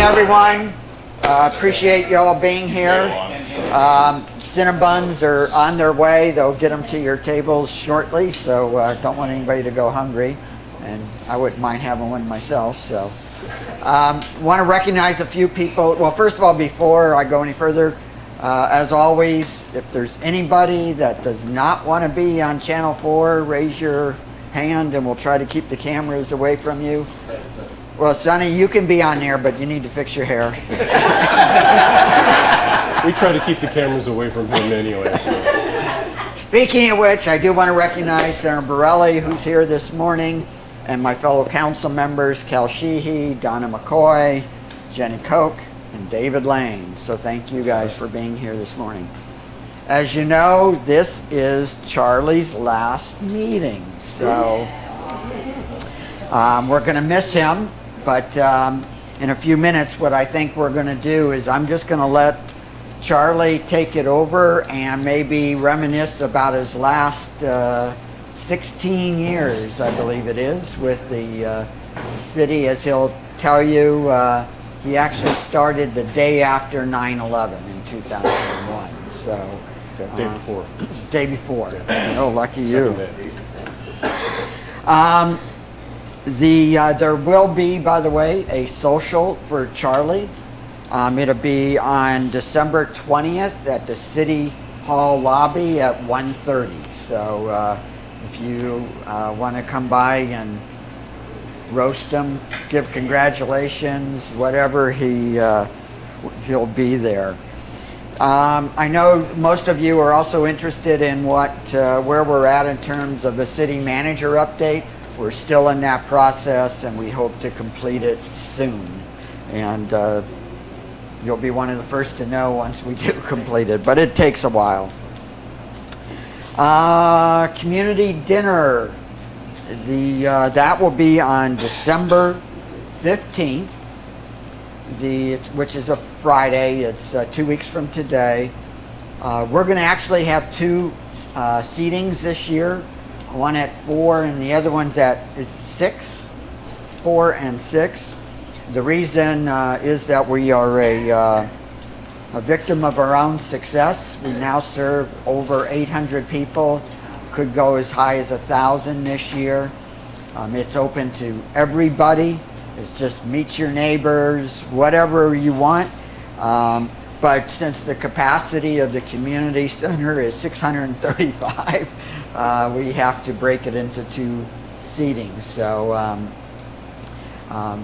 everyone. Appreciate y'all being here. Cinnabons are on their way. They'll get them to your tables shortly, so don't want anybody to go hungry. And I wouldn't mind having one myself. So want to recognize a few people. Well, first of all, before I go any further, as always, if there's anybody that does not want to be on Channel 4, raise your hand and we'll try to keep the cameras away from you. Well, Sonny, you can be on there, but you need to fix your hair. We try to keep the cameras away from him anyway. So. Speaking of which, I do want to recognize Senator Borelli, who's here this morning, and my fellow council members, Cal Sheehy, Donna McCoy, Jenny Koch, and David Lane. So thank you guys for being here this morning. As you know, this is Charlie's last meeting, so we're going to miss him, but in a few minutes what I think we're going to do is I'm just going to let Charlie take it over and maybe reminisce about his last 16 years, I believe it is, with the city. As he'll tell you, he actually started the day after 9/11 in 2001. So day before. Day before. Oh, lucky you. There will be, by the way, a social for Charlie. It'll be on December 20th at the City Hall lobby at 1:30. So if you want to come by and roast him, give congratulations, whatever, he'll be there. I know most of you are also interested in where we're at in terms of the city manager update. We're still in that process and we hope to complete it soon. And you'll be one of the first to know once we do complete it, but it takes a while. Community dinner. That will be on December 15th, which is a Friday. It's 2 weeks from today. We're going to actually have two seatings this year. One at 4 and the other one's at 6, 4 and 6. The reason is that we are a victim of our own success. We now serve over 800 people. Could go as high as 1,000 this year. It's open to everybody. It's just meet your neighbors, whatever you want. But since the capacity of the community center is 635, we have to break it into two seatings.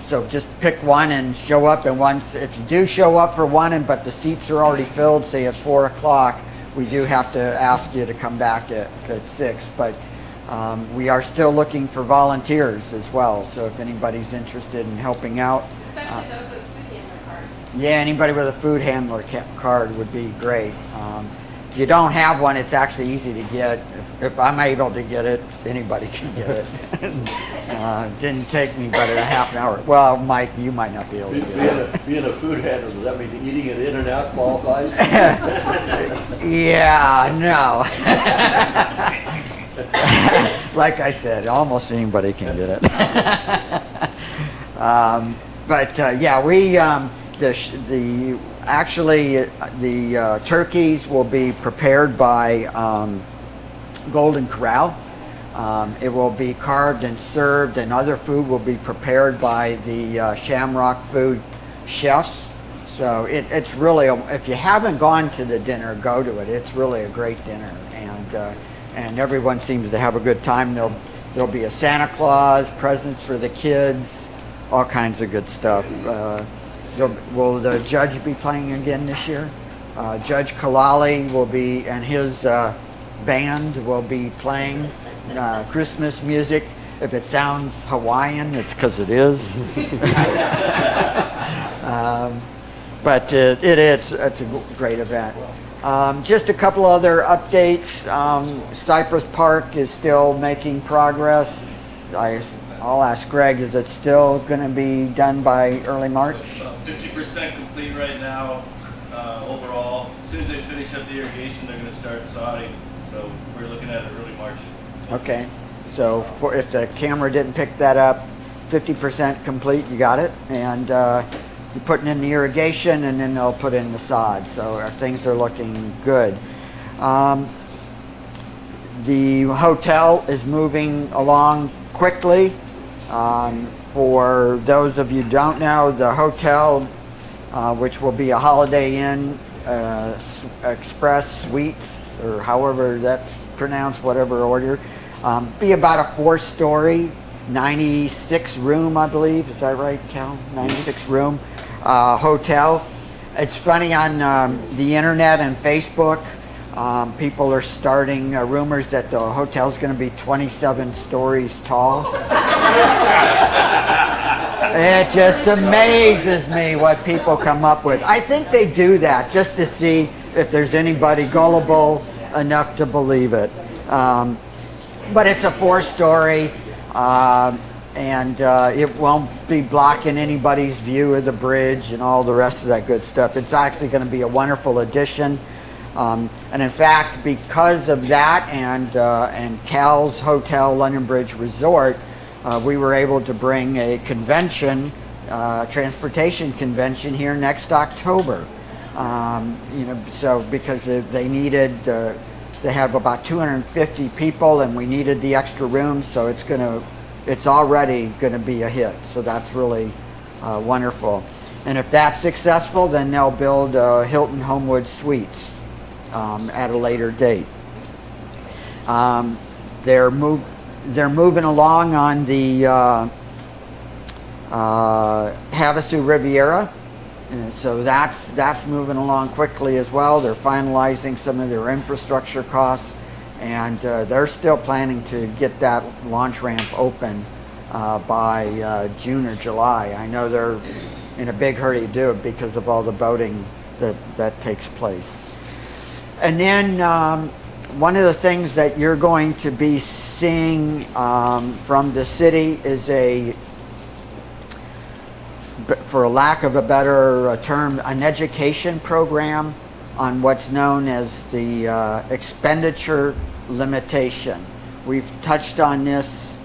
So just pick one and show up. And if you do show up for one, but the seats are already filled, say at 4 o'clock, we do have to ask you to come back at 6. But we are still looking for volunteers as well. So if anybody's interested in helping out. Especially those with food handler cards. Yeah, anybody with a food handler card would be great. If you don't have one, it's actually easy to get. If I'm able to get it, anybody can get it. Didn't take me but a half an hour. Well, Mike, you might not be able to get it. Being a food handler, does that mean eating it in and out qualifies? Yeah, no. Like I said, almost anybody can get it. Yeah, we the turkeys will be prepared by Golden Corral. It will be carved and served, and other food will be prepared by the Shamrock Food chefs. So it's really, if you haven't gone to the dinner, go to it. It's really a great dinner, and everyone seems to have a good time. There'll be a Santa Claus, presents for the kids, all kinds of good stuff. Will the judge be playing again this year? Judge Kalali will be, and his band will be playing Christmas music. If it sounds Hawaiian, it's because it is. But it's a great event. Just a couple other updates. Cypress Park is still making progress. I'll ask Greg, is it still going to be done by early March? 50% complete right now overall. As soon as they finish up the irrigation, they're going to start sodding. So we're looking at it early March. Okay. So if the camera didn't pick that up, 50% complete, you got it. And you're putting in the irrigation, and then they'll put in the sod. So things are looking good. The hotel is moving along quickly. For those of you who don't know, the hotel, which will be a Holiday Inn Express Suites, or however that's pronounced, whatever order, be about a 4-story, 96 room, I believe. Is that right, Cal? 96 room hotel. It's funny, on the internet and Facebook, people are starting rumors that the hotel's going to be 27 stories tall. It just amazes me what people come up with. I think they do that just to see if there's anybody gullible enough to believe it. But it's a 4-story, and it won't be blocking anybody's view of the bridge and all the rest of that good stuff. It's actually going to be a wonderful addition. And in fact, because of that and Cal's Hotel London Bridge Resort, we were able to bring a convention, transportation convention here next October. So because they needed, they have about 250 people, and we needed the extra rooms, so it's already gonna be a hit. So that's really wonderful. And if that's successful, then they'll build Hilton Homewood Suites at a later date. They're moving along on the Havasu Riviera, and so that's moving along quickly as well. They're finalizing some of their infrastructure costs, and they're still planning to get that launch ramp open by June or July. I know they're in a big hurry to do it because of all the boating that takes place. And then one of the things that you're going to be seeing from the city is for lack of a better term, an education program on what's known as the expenditure limitation. We've touched on this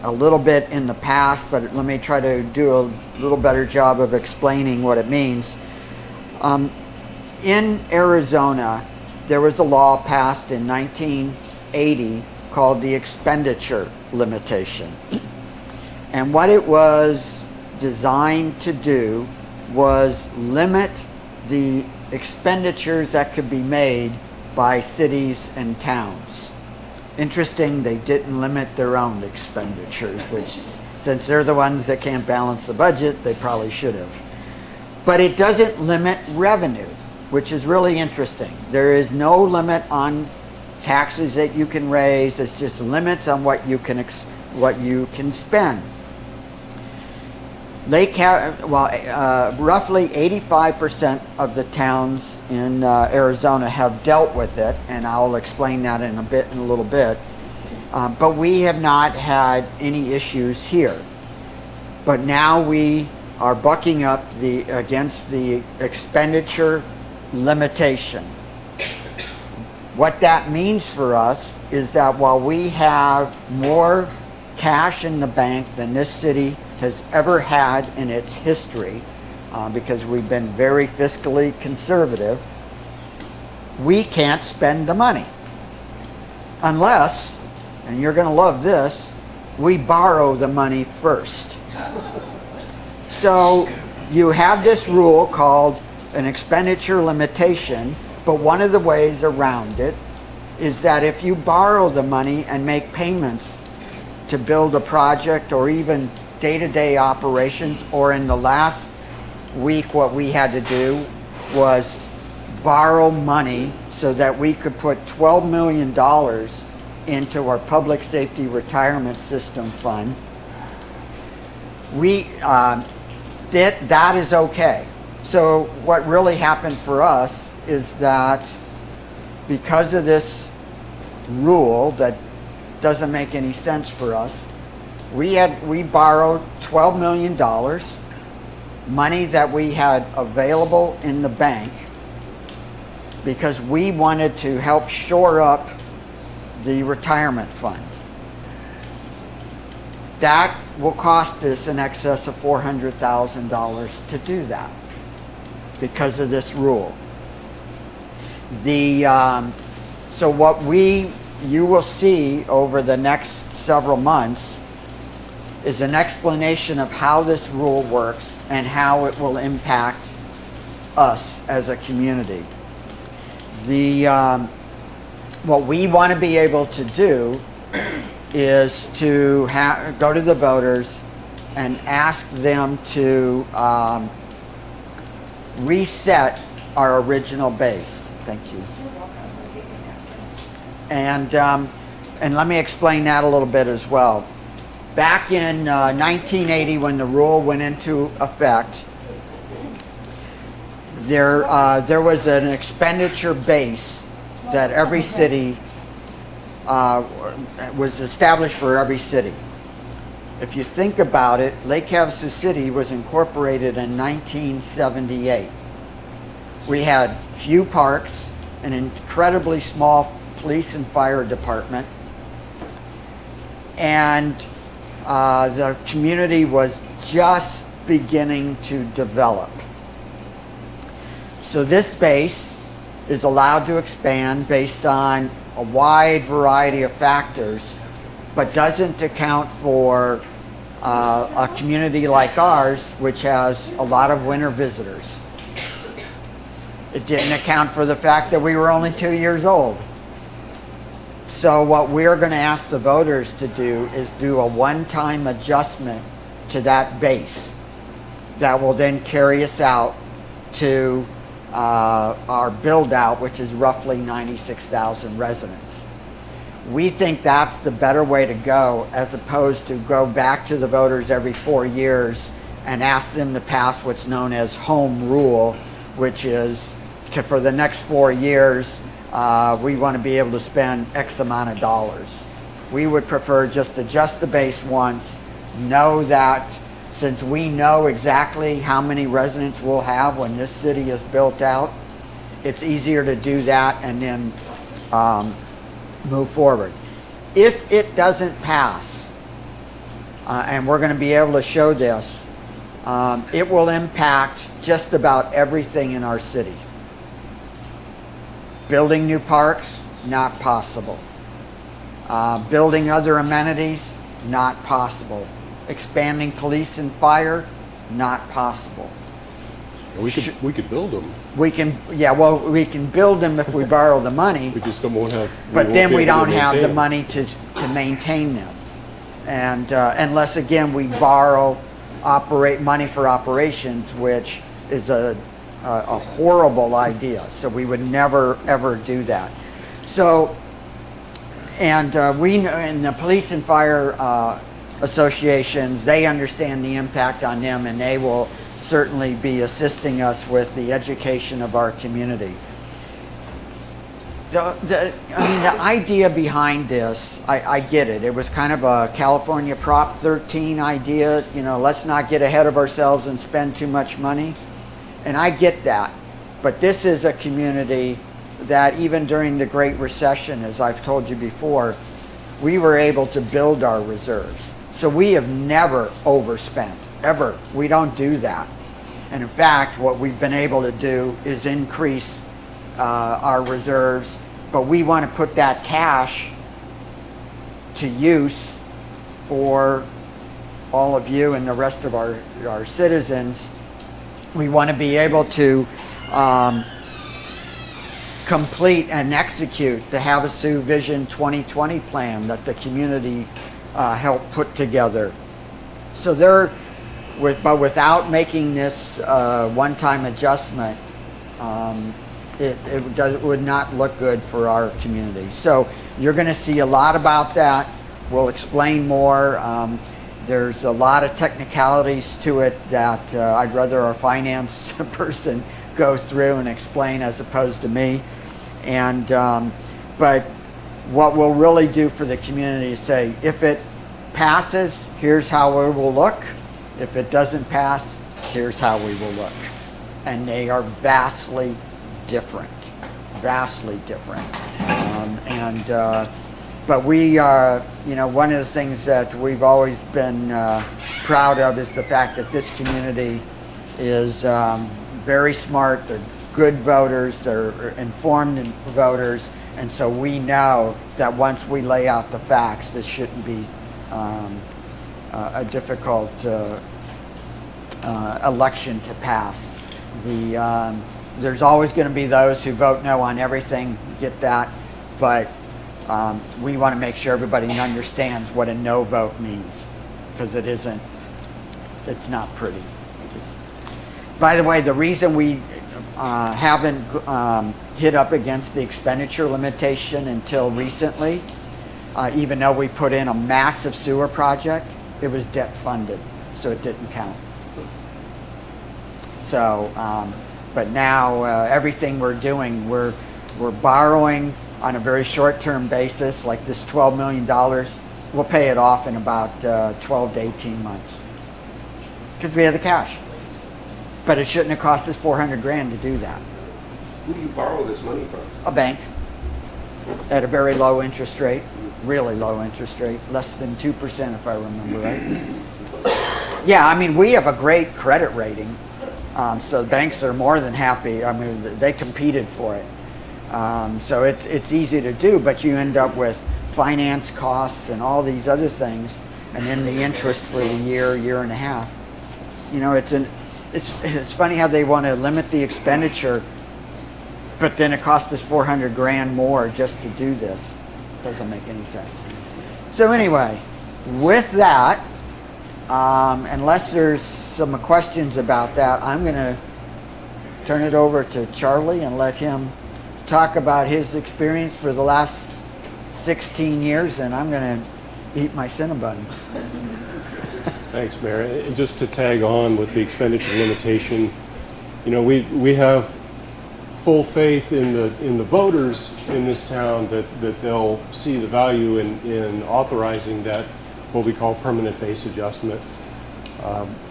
a little bit in the past, but let me try to do a little better job of explaining what it means. In Arizona, there was a law passed in 1980 called the Expenditure Limitation. And what it was designed to do was limit the expenditures that could be made by cities and towns. Interesting, they didn't limit their own expenditures, which, since they're the ones that can't balance the budget, they probably should have. But it doesn't limit revenue, which is really interesting. There is no limit on taxes that you can raise. It's just limits on what you can spend. Roughly 85% of the towns in Arizona have dealt with it, and I'll explain that in a little bit. But we have not had any issues here. But now we are bucking up against the expenditure limitation. What that means for us is that while we have more cash in the bank than this city has ever had in its history, because we've been very fiscally conservative, we can't spend the money unless, and you're going to love this, we borrow the money first. So you have this rule called an expenditure limitation, but one of the ways around it is that if you borrow the money and make payments to build a project or even day-to-day operations, or in the last week what we had to do was borrow money so that we could put $12 million into our public safety retirement system fund. That is okay. So what really happened for us is that because of this rule that doesn't make any sense for us, we borrowed $12 million, money that we had available in the bank, because we wanted to help shore up the retirement fund. That will cost us in excess of $400,000 to do that because of this rule. So what you will see over the next several months is an explanation of how this rule works and how it will impact us as a community. What we want to be able to do is to go to the voters and ask them to reset our original base. Thank you. And let me explain that a little bit as well. Back in 1980, when the rule went into effect, there was an expenditure base that every city was established for every city. If you think about it, Lake Havasu City was incorporated in 1978. We had few parks, an incredibly small police and fire department, and the community was just beginning to develop. So this base is allowed to expand based on a wide variety of factors, but doesn't account for a community like ours, which has a lot of winter visitors. It didn't account for the fact that we were only 2 years old. So what we're going to ask the voters to do is do a one-time adjustment to that base that will then carry us out to our build-out, which is roughly 96,000 residents. We think that's the better way to go, as opposed to go back to the voters every 4 years and ask them to pass what's known as home rule, which is for the next 4 years, we want to be able to spend X amount of dollars. We would prefer just adjust the base once, know that since we know exactly how many residents we'll have when this city is built out, it's easier to do that and then move forward. If it doesn't pass, and we're going to be able to show this, it will impact just about everything in our city. Building new parks, not possible. Building other amenities, not possible. Expanding police and fire, not possible. We could build them. We can build them if we borrow the money, We just won't have. but won't then be we able to don't have maintain the them. money to maintain them. And unless again we borrow money for operations, which is a horrible idea. So we would never ever do that. So, and we know in the police and fire associations, they understand the impact on them, and they will certainly be assisting us with the education of our community. The idea behind this, I get it. It was kind of a California Prop 13 idea. Let's not get ahead of ourselves and spend too much money. And I get that. But this is a community that even during the Great Recession, as I've told you before, we were able to build our reserves. So we have never overspent, ever. We don't do that. And in fact, what we've been able to do is increase our reserves, but we want to put that cash to use for all of you and the rest of our citizens. We want to be able to complete and execute the Havasu Vision 2020 plan that the community helped put together. So but without making this one-time adjustment, it would not look good for our community. So you're going to see a lot about that. We'll explain more. There's a lot of technicalities to it that I'd rather our finance person go through and explain as opposed to me. And but what we'll really do for the community is say, if it passes, here's how it will look. If it doesn't pass, here's how we will look. And they are vastly different. Vastly different. but we are, one of the things that we've always been proud of is the fact that this community is very smart. They're good voters. They're informed voters. And so we know that once we lay out the facts, this shouldn't be a difficult election to pass. There's always going to be those who vote no on everything, get that, but we want to make sure everybody understands what a no vote means, because it's not pretty. By the way, the reason we haven't hit up against the expenditure limitation until recently, even though we put in a massive sewer project, it was debt funded, so it didn't count. So, but now everything we're doing, we're borrowing on a very short-term basis, like this $12 million. We'll pay it off in about 12 to 18 months because we have the cash. But it shouldn't have cost us $400,000 to do that. Who do you borrow this money from? A bank at a very low interest rate, really low interest rate, less than 2% if I remember right. Yeah, I mean, we have a great credit rating. So banks are more than happy. I mean, they competed for it. So it's easy to do, but you end up with finance costs and all these other things, and then the interest for the year and a half. It's funny how they want to limit the expenditure, but then it costs us $400,000 more just to do this. Doesn't make any sense. So anyway, with that, unless there's some questions about that, I'm going to turn it over to Charlie and let him talk about his experience for the last 16 years, and I'm going to eat my Cinnabon. Thanks, Mayor. And just to tag on with the expenditure limitation, we have full faith in the voters in this town that they'll see the value in authorizing that, what we call permanent base adjustment.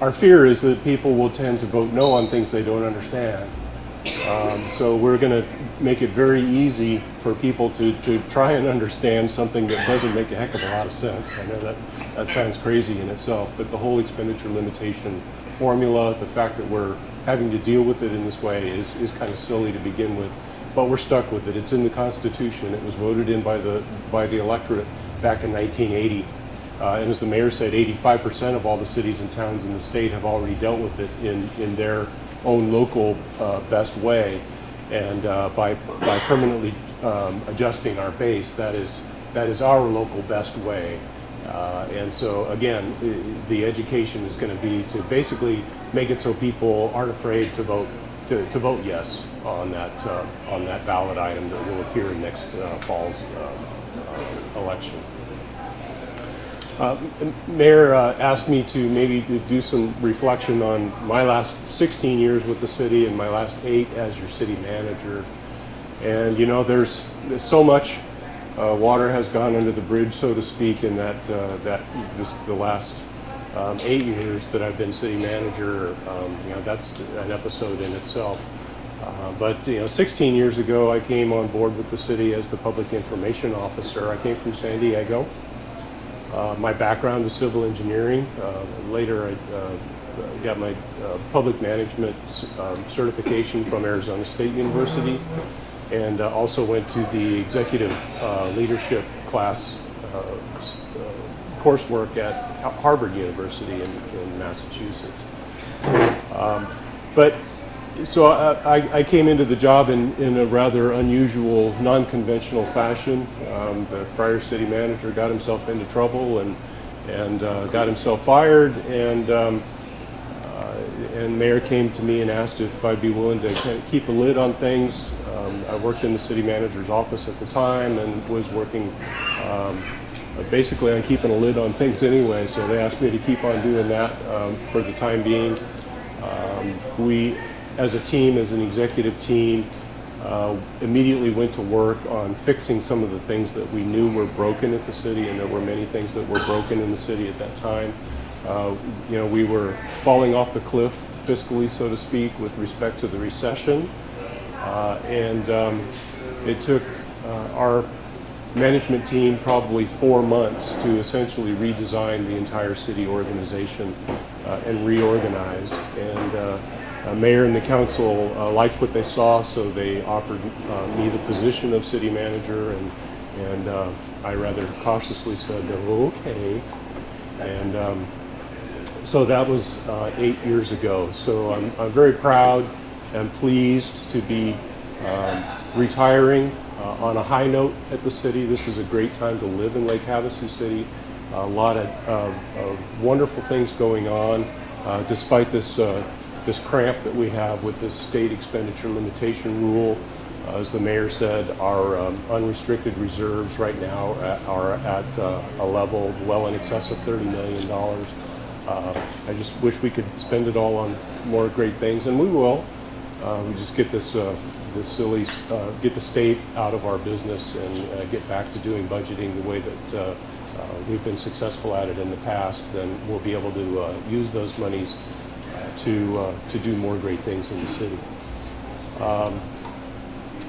Our fear is that people will tend to vote no on things they don't understand. So we're going to make it very easy for people to try and understand something that doesn't make a heck of a lot of sense. I know that sounds crazy in itself, but the whole expenditure limitation formula, the fact that we're having to deal with it in this way is kind of silly to begin with, but we're stuck with it. It's in the Constitution. It was voted in by the electorate back in 1980. And as the mayor said, 85% of all the cities and towns in the state have already dealt with it in their own local best way. And by permanently adjusting our base, that is our local best way. And so again, the education is going to be to basically make it so people aren't afraid to vote yes on that ballot item that will appear in next fall's election. Mayor asked me to maybe do some reflection on my last 16 years with the city and my last 8 as your city manager. And there's so much water has gone under the bridge, so to speak, in that just the last 8 years that I've been city manager. That's an episode in itself. But 16 years ago, I came on board with the city as the public information officer. I came from San Diego. My background is civil engineering. Later, I got my public management certification from Arizona State University, and also went to the executive leadership class coursework at Harvard University in Massachusetts. So I came into the job in a rather unusual, non-conventional fashion. The prior city manager got himself into trouble and got himself fired, and mayor came to me and asked if I'd be willing to kind of keep a lid on things. I worked in the city manager's office at the time and was working basically on keeping a lid on things anyway, so they asked me to keep on doing that for the time being. We, as a team, as an executive team, immediately went to work on fixing some of the things that we knew were broken at the city, and there were many things that were broken in the city at that time. We were falling off the cliff fiscally, so to speak, with respect to the recession, and it took our management team probably 4 months to essentially redesign the entire city organization and reorganize. And mayor and the council liked what they saw, so they offered me the position of city manager, and I rather cautiously said, okay. And so that was 8 years ago. So I'm very proud and pleased to be retiring on a high note at the city. This is a great time to live in Lake Havasu City. A lot of wonderful things going on, despite this cramp that we have with this state expenditure limitation rule. As the mayor said, our unrestricted reserves right now are at a level well in excess of $30 million. I just wish we could spend it all on more great things, and we will. We just get get the state out of our business and get back to doing budgeting the way that we've been successful at it in the past. Then we'll be able to use those monies to do more great things in the city.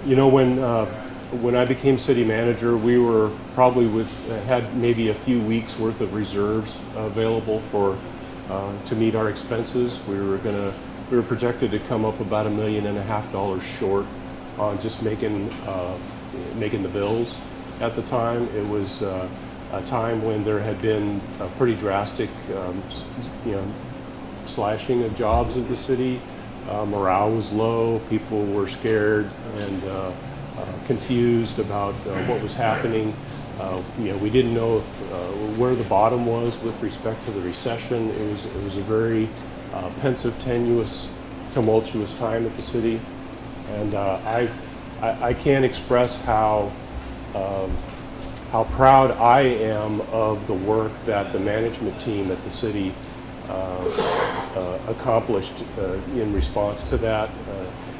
You know, when I became city manager, we were probably had maybe a few weeks worth of reserves available to meet our expenses. We were projected to come up about $1.5 million short on just making the bills. At the time, it was a time when there had been a pretty drastic, slashing of jobs in the city. Morale was low. People were scared and confused about what was happening. We didn't know where the bottom was with respect to the recession. It was a very pensive, tenuous, tumultuous time at the city, and I can't express how proud I am of the work that the management team at the city accomplished in response to that.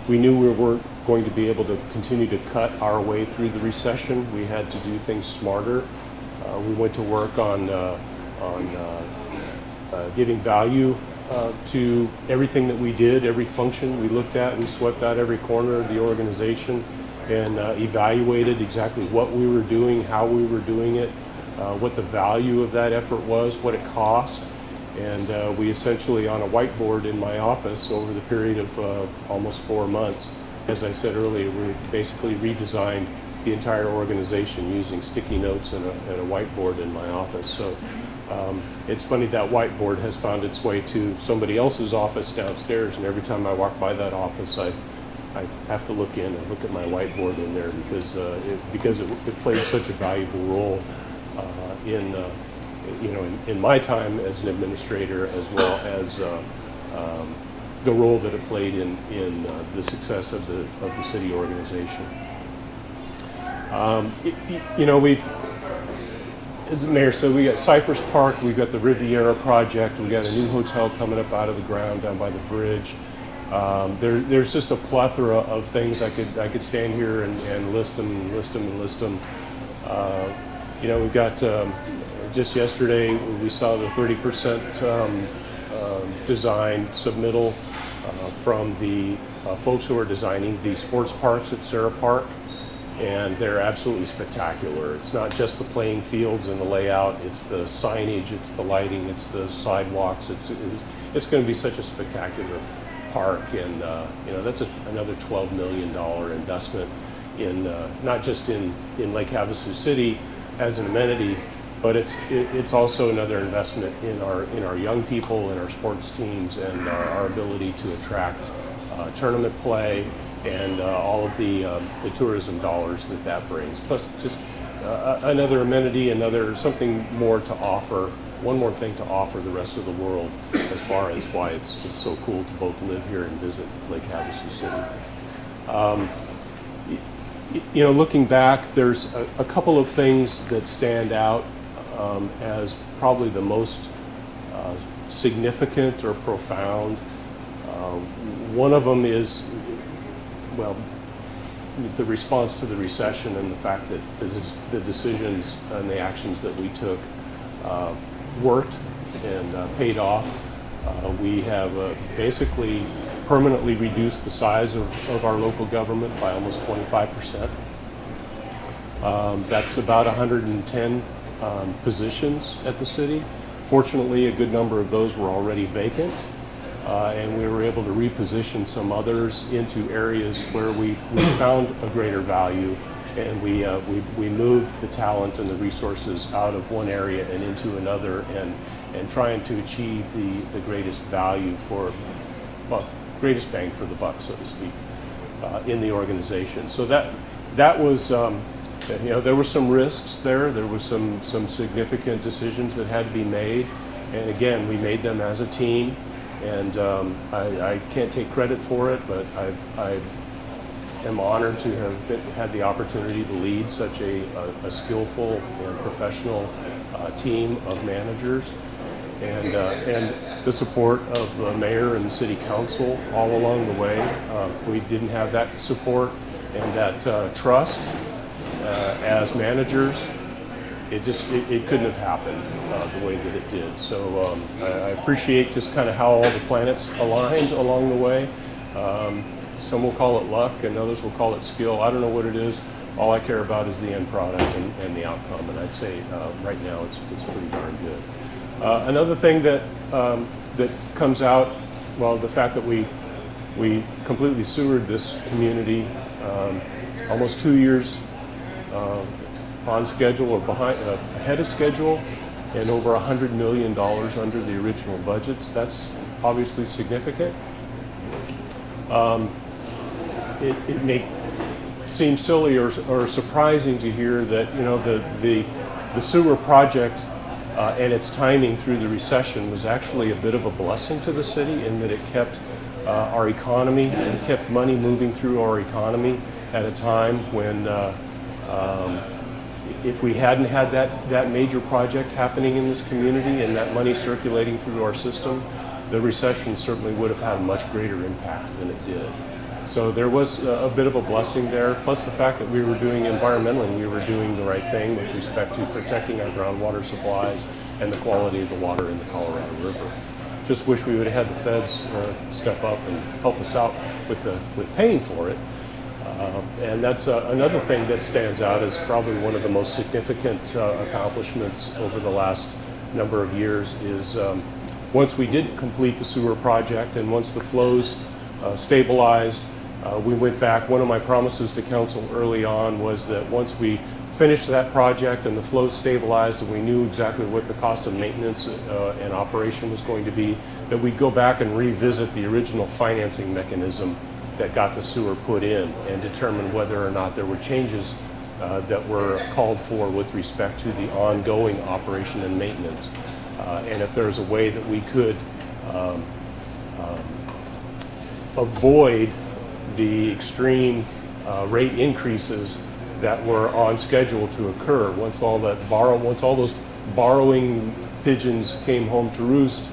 We knew we weren't going to be able to continue to cut our way through the recession. We had to do things smarter. We went to work on giving value to everything that we did, every function we looked at. We swept out every corner of the organization and evaluated exactly what we were doing, how we were doing it, what the value of that effort was, what it cost. And we essentially, on a whiteboard in my office over the period of almost 4 months, as I said earlier, we basically redesigned the entire organization using sticky notes and a whiteboard in my office. So it's funny that whiteboard has found its way to somebody else's office downstairs, and every time I walk by that office, I have to look in and look at my whiteboard in there because it plays such a valuable role in my time as an administrator, as well as the role that it played in the success of the city organization. As the mayor said, we got Cypress Park, we've got the Riviera project, we got a new hotel coming up out of the ground down by the bridge. There's just a plethora of things I could stand here and list them. We've got just yesterday we saw the 30% design submittal from the folks who are designing the sports parks at Sarah Park, and they're absolutely spectacular. It's not just the playing fields and the layout, it's the signage, it's the lighting, it's the sidewalks. It's going to be such a spectacular park, and that's another $12 million investment in not just in Lake Havasu City as an amenity, but it's also another investment in our young people and our sports teams and our ability to attract tournament play and all of the tourism dollars that brings. Plus, just another amenity, something more to offer, one more thing to offer the rest of the world as far as why it's so cool to both live here and visit Lake Havasu City. Looking back, there's a couple of things that stand out as probably the most significant or profound. One of them is, the response to the recession and the fact that the decisions and the actions that we took worked and paid off. We have basically permanently reduced the size of our local government by almost 25%. That's about 110 positions at the city. Fortunately, a good number of those were already vacant, and we were able to reposition some others into areas where we found a greater value, and we moved the talent and the resources out of one area and into another, and trying to achieve the greatest value for, well, greatest bang for the buck, so to speak, in the organization. So that was, there were some risks there. There was some significant decisions that had to be made, and again, we made them as a team. And I can't take credit for it, but I am honored to have had the opportunity to lead such a skillful and professional team of managers, and the support of the mayor and the city council all along the way. We didn't have that support and that trust as managers. It couldn't have happened the way that it did. So I appreciate just kind of how all the planets aligned along the way. Some will call it luck and others will call it skill. I don't know what it is. All I care about is the end product and the outcome. And I'd say right now it's pretty darn good. Another thing that comes out, well, the fact that we completely sewered this community almost 2 years on schedule or ahead of schedule, and over $100 million under the original budgets. That's obviously significant. It may seem silly or surprising to hear that the sewer project and its timing through the recession was actually a bit of a blessing to the city, in that it kept our economy and kept money moving through our economy at a time when if we hadn't had that major project happening in this community and that money circulating through our system, the recession certainly would have had a much greater impact than it did. So there was a bit of a blessing there, plus the fact that we were doing environmentally, we were doing the right thing with respect to protecting our groundwater supplies and the quality of the water in the Colorado River. Just wish we would have had the feds step up and help us out with paying for it. And that's another thing that stands out as probably one of the most significant accomplishments over the last number of years is once we did complete the sewer project and once the flows stabilized, we went back. One of my promises to council early on was that once we finished that project and the flows stabilized and we knew exactly what the cost of maintenance and operation was going to be, that we'd go back and revisit the original financing mechanism that got the sewer put in and determine whether or not there were changes that were called for with respect to the ongoing operation and maintenance. And if there's a way that we could avoid the extreme rate increases that were on schedule to occur once all those borrowing pigeons came home to roost.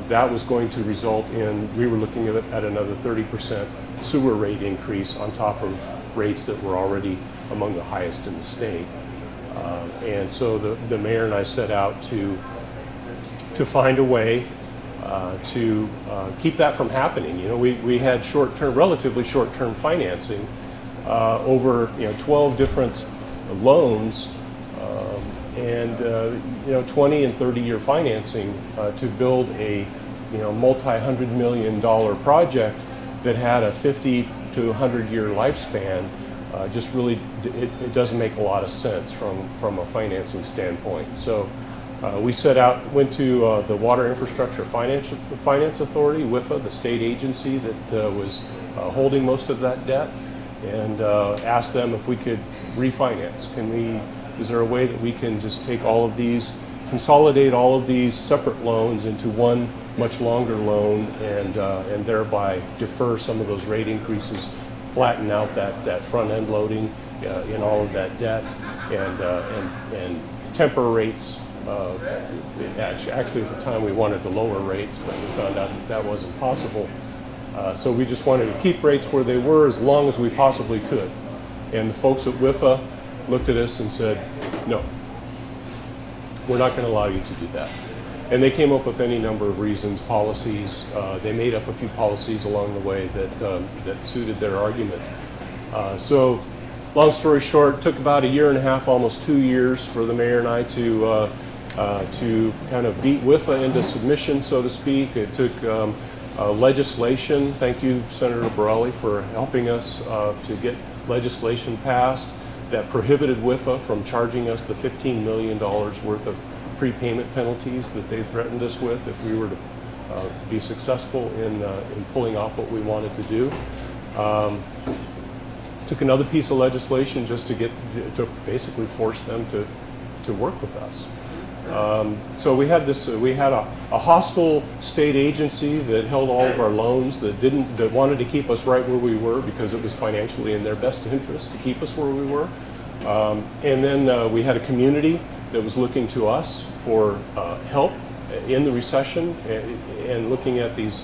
That was going to result in, we were looking at another 30% sewer rate increase on top of rates that were already among the highest in the state. And so the mayor and I set out to find a way to keep that from happening. We had relatively short-term financing over 12 different loans, and 20 and 30-year financing to build a multi-$100 million project that had a 50 to 100-year lifespan. Just really, it doesn't make a lot of sense from a financing standpoint. So we set out, went to the Water Infrastructure Finance Authority, WIFA, the state agency that was holding most of that debt, and asked them if we could refinance. Is there a way that we can just take all of these, consolidate all of these separate loans into one much longer loan, and thereby defer some of those rate increases, flatten out that front end loading in all of that debt, and temper rates. Actually, at the time we wanted to lower rates, but we found out that wasn't possible. So we just wanted to keep rates where they were as long as we possibly could. And the folks at WIFA looked at us and said, no, we're not going to allow you to do that. And they came up with any number of reasons, policies. They made up a few policies along the way that suited their argument. So long story short, it took about a year and a half, almost 2 years, for the mayor and I to kind of beat WIFA into submission, so to speak. It took legislation. Thank you, Senator Borelli, for helping us to get legislation passed that prohibited WIFA from charging us the $15 million worth of prepayment penalties that they threatened us with if we were to be successful in pulling off what we wanted to do. Took another piece of legislation just to basically force them to work with us. So we had a hostile state agency that held all of our loans, that wanted to keep us right where we were because it was financially in their best interest to keep us where we were. And then we had a community that was looking to us for help in the recession and looking at these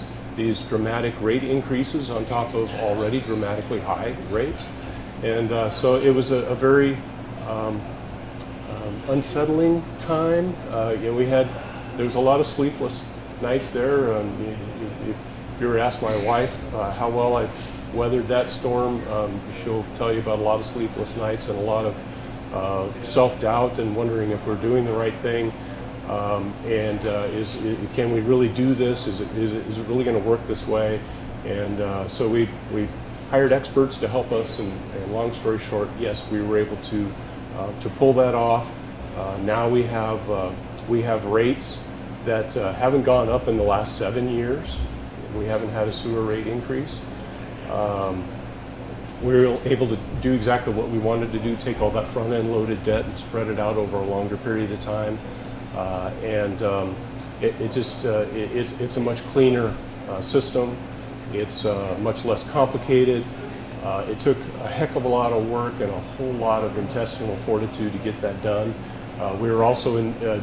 dramatic rate increases on top of already dramatically high rates. And so it was a very unsettling time. There was a lot of sleepless nights there. If you were to ask my wife how well I weathered that storm, she'll tell you about a lot of sleepless nights and a lot of self-doubt and wondering if we're doing the right thing. Can we really do this? Is it really going to work this way? And so we hired experts to help us. And long story short, yes, we were able to pull that off. Now we have rates that haven't gone up in the last 7 years. We haven't had a sewer rate increase. We were able to do exactly what we wanted to do, take all that front-end loaded debt and spread it out over a longer period of time. It's a much cleaner system. It's much less complicated. It took a heck of a lot of work and a whole lot of intestinal fortitude to get that done. We were also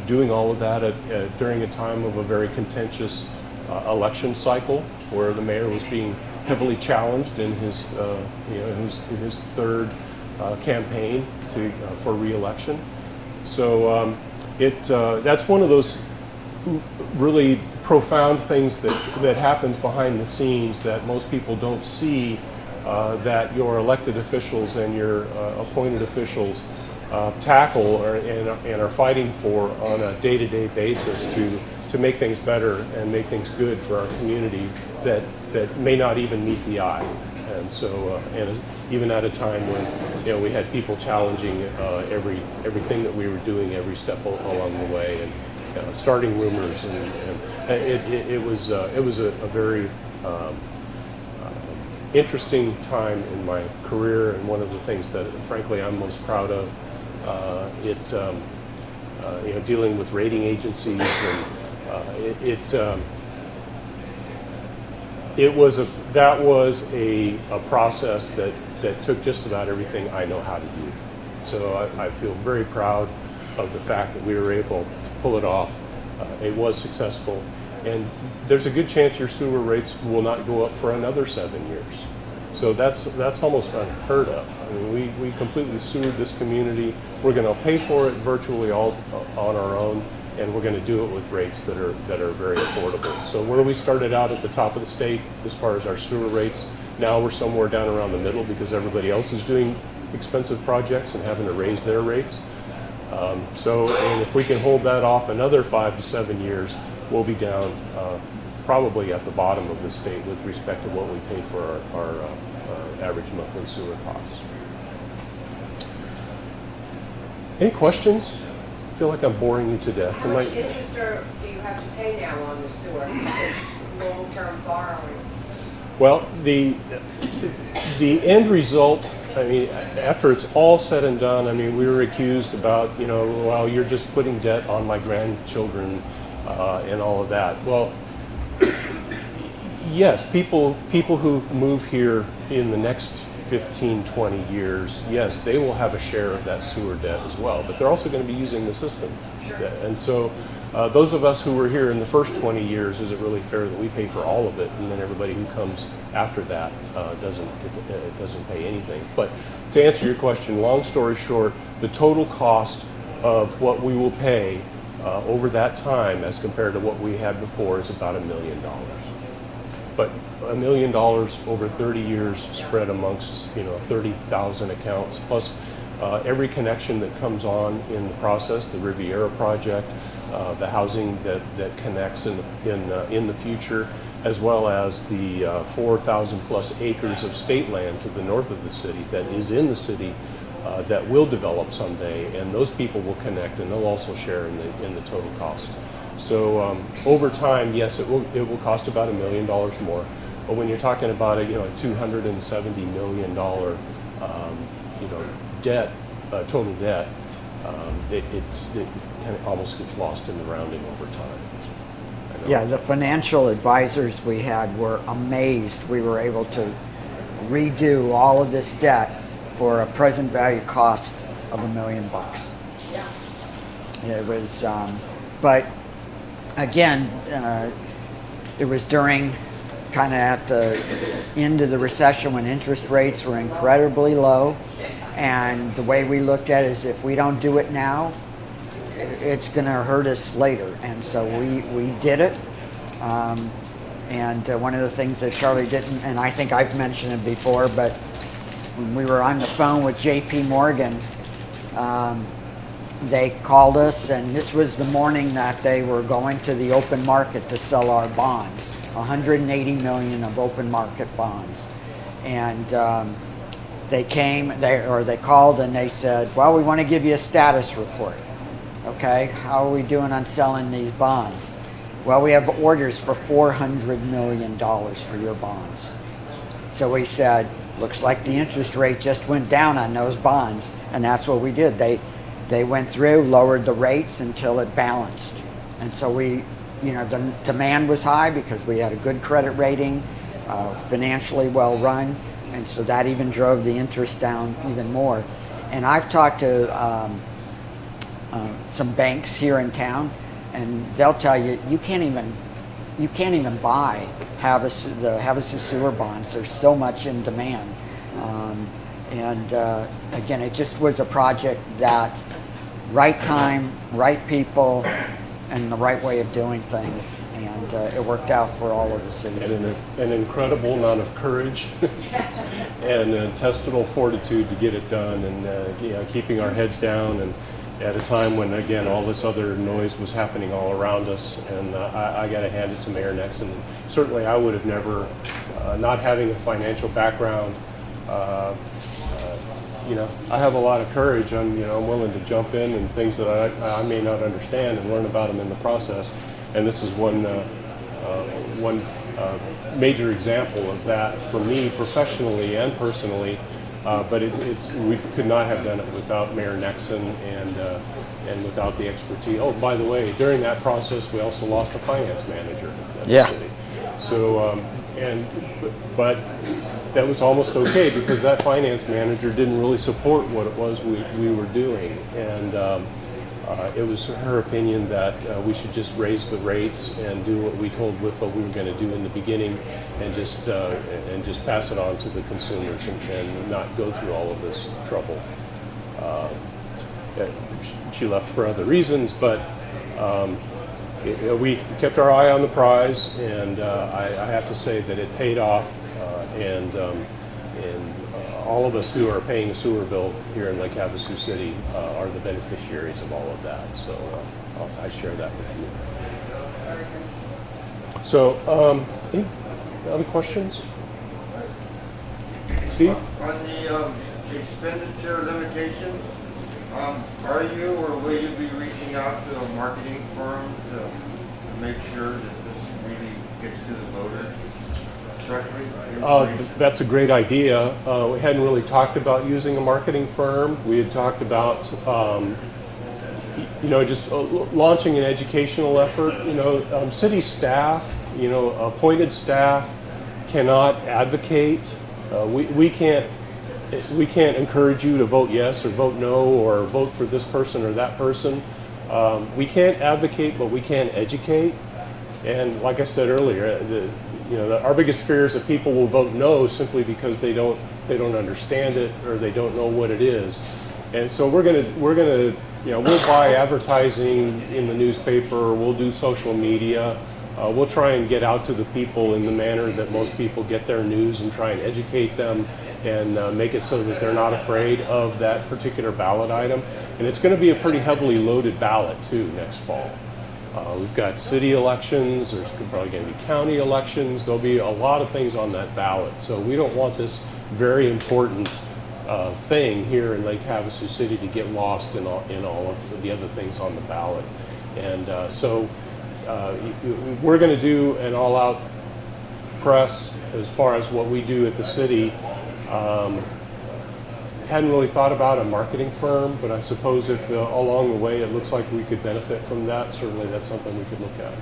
doing all of that during a time of a very contentious election cycle, where the mayor was being heavily challenged in his third campaign for re-election. So that's one of those really profound things that happens behind the scenes that most people don't see, that your elected officials and your appointed officials tackle and are fighting for on a day-to-day basis to make things better and make things good for our community that may not even meet the eye. And so, and even at a time when we had people challenging everything that we were doing every step along the way, and starting rumors, and it was a very interesting time in my career, and one of the things that frankly I'm most proud of. Dealing with rating agencies, and that was a process that took just about everything I know how to do. So I feel very proud of the fact that we were able to pull it off. It was successful, and there's a good chance your sewer rates will not go up for another 7 years. So that's almost unheard of. I mean, we completely sued this community. We're going to pay for it virtually all on our own, and we're going to do it with rates that are very affordable. So where we started out at the top of the state as far as our sewer rates, now we're somewhere down around the middle because everybody else is doing expensive projects and having to raise their rates. And if we can hold that off another 5 to 7 years, we'll be down probably at the bottom of the state with respect to what we pay for our average monthly sewer costs. Any questions? I feel like I'm boring you to death. How much interest do you have to pay now on the sewer? Long-term borrowing? Well, the end result, I mean, after it's all said and done, I mean, we were accused about, well, you're just putting debt on my grandchildren and all of that. Well, yes, people who move here in the next 15, 20 years, yes, they will have a share of that sewer debt as well, but they're also going to be using the system. Sure. And so those of us who were here in the first 20 years, is it really fair that we pay for all of it, and then everybody who comes after that doesn't pay anything? But to answer your question, long story short, the total cost of what we will pay over that time as compared to what we had before is about $1 million. but $1 million over 30 years spread amongst 30,000 accounts, plus every connection that comes on in the process, the Riviera project, the housing that connects in the future, as well as the 4,000 plus acres of state land to the north of the city that is in the city that will develop someday, and those people will connect and they'll also share in the total cost. So over time, yes, it will cost about $1 million more, but when you're talking about a $270 million debt, total debt, it kind of almost gets lost in the rounding over time. Yeah, the financial advisors we had were amazed we were able to redo all of this debt for a present value cost of $1 million. It was, but again, it was during kind of at the end of the recession when interest rates were incredibly low, and the way we looked at it is if we don't do it now, it's going to hurt us later, and so we did it. And one of the things that Charlie didn't, and I think I've mentioned it before, but when we were on the phone with J.P. Morgan, they called us, and this was the morning that they were going to the open market to sell our bonds, 180 million of open market bonds, and they called and they said, well, we want to give you a status report. Okay, how are we doing on selling these bonds? Well, we have orders for $400 million for your bonds. So we said, looks like the interest rate just went down on those bonds, and that's what we did. They went through, lowered the rates until it balanced. And so the demand was high because we had a good credit rating, financially well run, and so that even drove the interest down even more. And I've talked to some banks here in town, and they'll tell you you can't even buy the Havasu sewer bonds. There's so much in demand, again, it just was a project that right time, right people, and the right way of doing things, and it worked out for all of the citizens. And an incredible amount of courage and intestinal fortitude to get it done, and keeping our heads down, and at a time when, again, all this other noise was happening all around us. And I got to hand it to Mayor Nexon. Certainly I would have never, not having a financial background, I have a lot of courage. I'm willing to jump in and things that I may not understand and learn about them in the process. And this is one major example of that for me professionally and personally. But we could not have done it without Mayor Nexon and without the expertise. Oh, by the way, during that process, we also lost a finance manager at the city. So, but that was almost okay because that finance manager didn't really support what it was we were doing, and it was her opinion that we should just raise the rates and do what we told WIFA we were going to do in the beginning, and just pass it on to the consumers and not go through all of this trouble. She left for other reasons, but we kept our eye on the prize, and I have to say that it paid off, and all of us who are paying a sewer bill here in Lake Havasu City are the beneficiaries of all of that. So I share that with you. So, any other questions? Steve? On the expenditure limitations, are you or will you be reaching out to a marketing firm to make sure that this really gets to the voters correctly? That's a great idea. We hadn't really talked about using a marketing firm. We had talked about just launching an educational effort. City staff, appointed staff cannot advocate. We can't encourage you to vote yes or vote no or vote for this person or that person. We can't advocate, but we can educate. And like I said earlier, our biggest fear is that people will vote no simply because they don't understand it or they don't know what it is. And so we're gonna we'll buy advertising in the newspaper, we'll do social media, we'll try and get out to the people in the manner that most people get their news and try and educate them and make it so that they're not afraid of that particular ballot item. And it's going to be a pretty heavily loaded ballot too next fall. We've got city elections, there's probably going to be county elections, there'll be a lot of things on that ballot. So we don't want this very important thing here in Lake Havasu City to get lost in all of the other things on the ballot. And so we're going to do an all-out press as far as what we do at the city. Hadn't really thought about a marketing firm, but I suppose if along the way it looks like we could benefit from that, certainly that's something we could look at.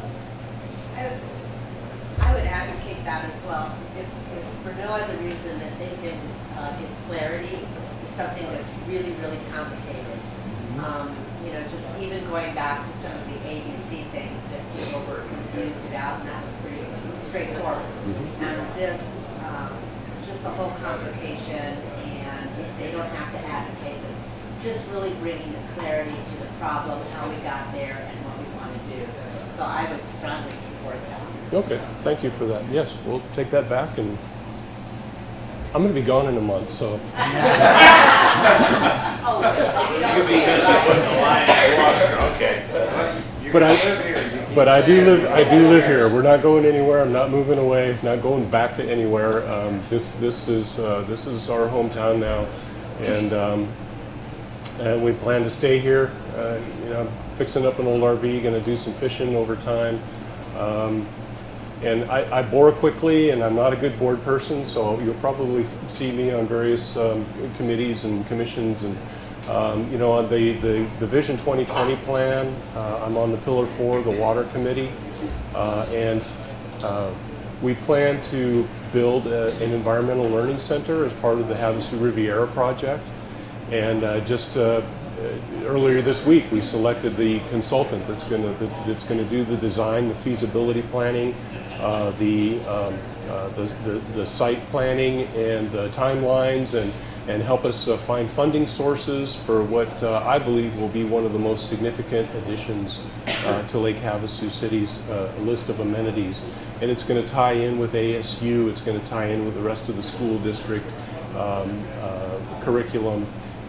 I would advocate that as well. If for no other reason that they can give clarity to something that's really, really complicated. Just even going back to some of the ABC things that people were confused about, and that was pretty straightforward. And this, just the whole complication, and they don't have to advocate, but just really bringing the clarity to the problem, how we got there, and what we want to do. So I would strongly support that. Okay, thank you for that. Yes, we'll take that back, and I'm going to be gone in a month, so. Oh, we don't Because care, you're right? putting the line in the water, okay. But I do live here. We're not going anywhere. I'm not moving away. Not going back to anywhere. This is our hometown now, and we plan to stay here. Fixing up an old RV. Going to do some fishing over time. And I bore quickly, and I'm not a good board person, so you'll probably see me on various committees and commissions. And on the Vision 2020 plan, I'm on the Pillar 4, the Water Committee, and we plan to build an environmental learning center as part of the Havasu Riviera project. And earlier this week, we selected the consultant that's going to do the design, the feasibility planning, the site planning, and the timelines, and help us find funding sources for what I believe will be one of the most significant additions to Lake Havasu City's list of amenities. And it's going to tie in with ASU. It's going to tie in with the rest of the school district curriculum.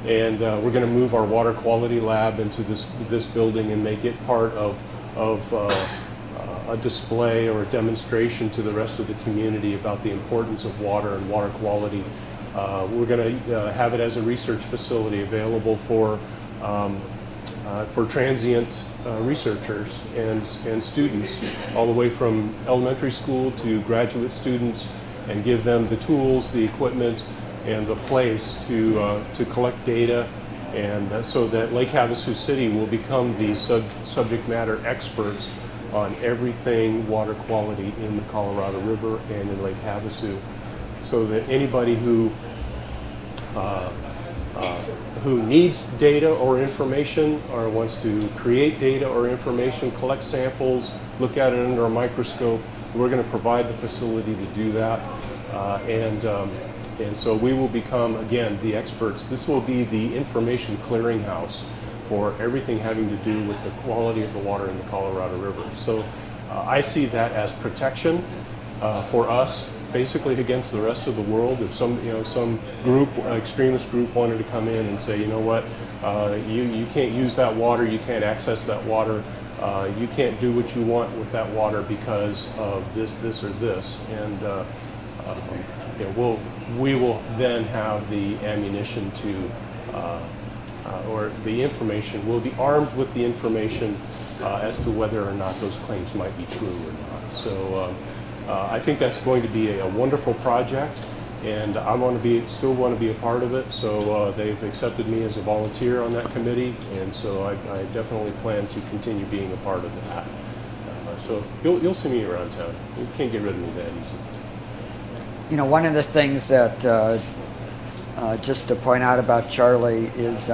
And we're going to move our water quality lab into this building and make it part of a display or a demonstration to the rest of the community about the importance of water and water quality. We're going to have it as a research facility available for transient researchers and students, all the way from elementary school to graduate students, and give them the tools, the equipment, and the place to collect data, and so that Lake Havasu City will become the subject matter experts on everything water quality in the Colorado River and in Lake Havasu, so that anybody who needs data or information, or wants to create data or information, collect samples, look at it under a microscope, we're going to provide the facility to do that. And so we will become, again, the experts. This will be the information clearinghouse for everything having to do with the quality of the water in the Colorado River. So I see that as protection for us, basically against the rest of the world. If some group, extremist group, wanted to come in and say, you know what, you can't use that water, you can't access that water, you can't do what you want with that water because of this, or this, and we will then have the ammunition to, or the information, we'll be armed with the information as to whether or not those claims might be true or not. So I think that's going to be a wonderful project, and I still want to be a part of it. So they've accepted me as a volunteer on that committee, and so I definitely plan to continue being a part of that. So you'll see me around town. You can't get rid of me that easy. One of the things that, just to point out about Charlie is,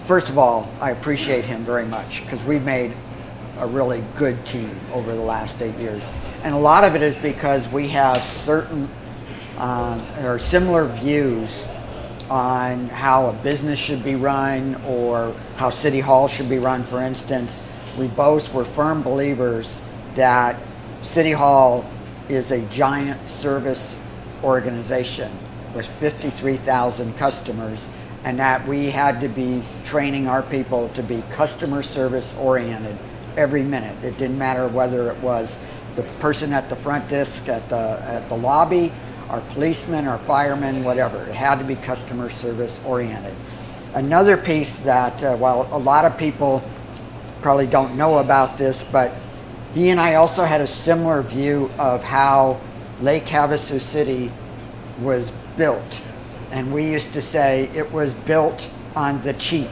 first of all, I appreciate him very much, because we've made a really good team over the last 8 years. And a lot of it is because we have certain or similar views on how a business should be run, or how City Hall should be run, for instance. we both were firm believers that City Hall is a giant service organization with 53,000 customers, and that we had to be training our people to be customer service oriented every minute. It didn't matter whether it was the person at the front desk at the lobby, our policemen, our firemen, whatever. It had to be customer service oriented. Another piece that, while a lot of people probably don't know about this, but he and I also had a similar view of how Lake Havasu City was built. And we used to say it was built on the cheap.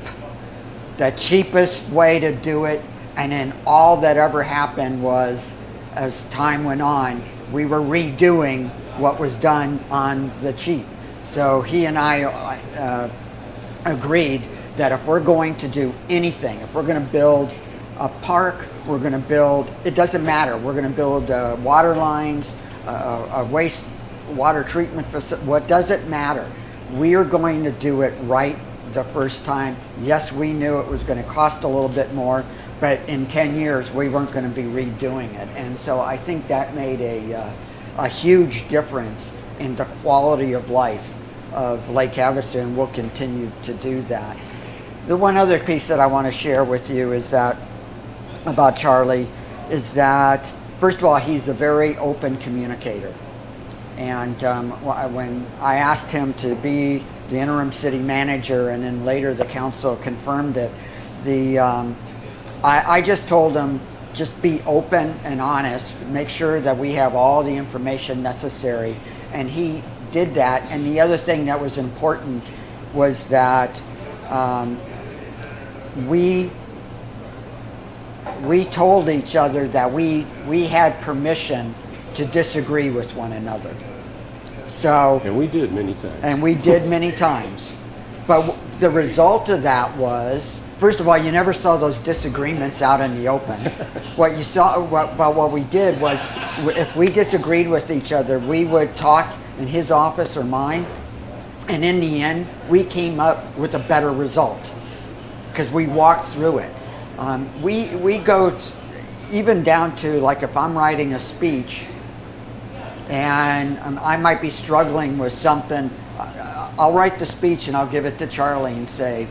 The cheapest way to do it, and then all that ever happened was, as time went on, we were redoing what was done on the cheap. So he and I agreed that if we're going to do anything, if we're going to build a park, we're going to build, it doesn't matter, we're going to build water lines, a waste water treatment facility, what does it matter? We are going to do it right the first time. Yes, we knew it was going to cost a little bit more, but in 10 years we weren't going to be redoing it. And so I think that made a huge difference in the quality of life of Lake Havasu, and we'll continue to do that. The one other piece that I want to share with you is that, about Charlie, is that, first of all, he's a very open communicator. And when I asked him to be the interim city manager, and then later the council confirmed it, I just told him, just be open and honest, make sure that we have all the information necessary. And he did that. And the other thing that was important was that we told each other that we had permission to disagree with one another. So, And we did many times. and we did many times. But the result of that was, first of all, you never saw those disagreements out in the open. What you saw, what we did was, if we disagreed with each other, we would talk in his office or mine, and in the end, we came up with a better result because we walked through it. We go even down to, like, if I'm writing a speech and I might be struggling with something, I'll write the speech and I'll give it to Charlie and say,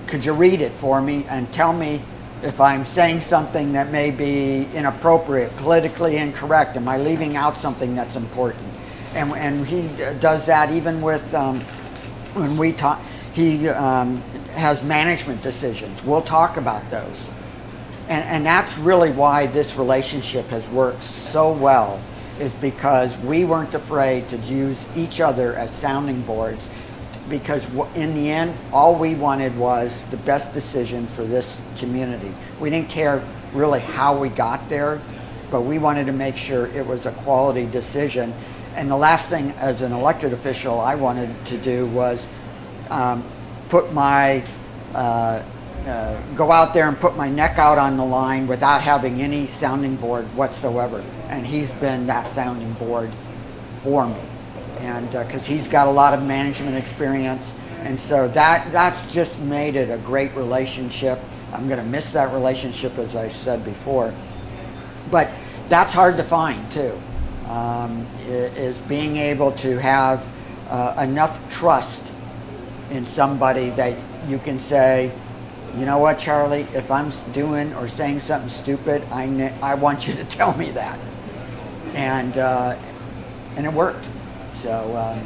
could you read it for me and tell me if I'm saying something that may be inappropriate, politically incorrect? Am I leaving out something that's important? And he does that even with, when we talk, he has management decisions. We'll talk about those. And that's really why this relationship has worked so well, is because we weren't afraid to use each other as sounding boards, because in the end, all we wanted was the best decision for this community. We didn't care really how we got there, but we wanted to make sure it was a quality decision. And the last thing as an elected official I wanted to do was put my go out there and put my neck out on the line without having any sounding board whatsoever. And he's been that sounding board for me, and because he's got a lot of management experience, and so that's just made it a great relationship. I'm going to miss that relationship, as I said before, but that's hard to find too, is being able to have enough trust in somebody that you can say, you know what, Charlie, if I'm doing or saying something stupid, I want you to tell me that. And it worked. So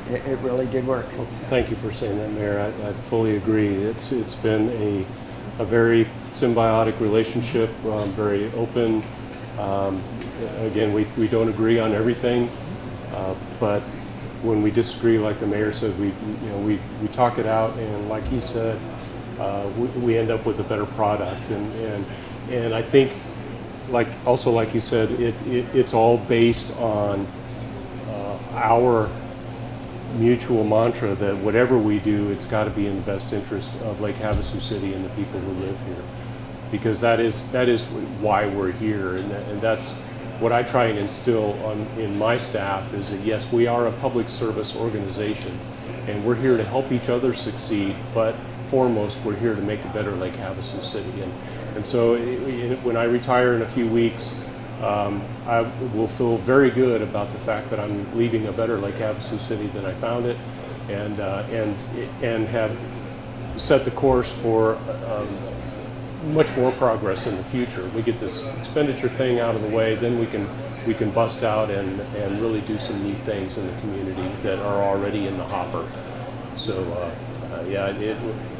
it really did work. Well, thank you for saying that, Mayor. I fully agree. It's been a very symbiotic relationship, very open. Again, we don't agree on everything, but when we disagree, like the mayor said, we talk it out, and like he said, we end up with a better product. And I think, like you said, it's all based on our mutual mantra that whatever we do, it's got to be in the best interest of Lake Havasu City and the people who live here, because that is why we're here, and that's what I try and instill in my staff, is that yes, we are a public service organization, and we're here to help each other succeed, but foremost, we're here to make a better Lake Havasu city. And so when I retire in a few weeks, I will feel very good about the fact that I'm leaving a better Lake Havasu city than I found it, and have set the course for much more progress in the future. We get this expenditure thing out of the way, then we can bust out and really do some neat things in the community that are already in the hopper. So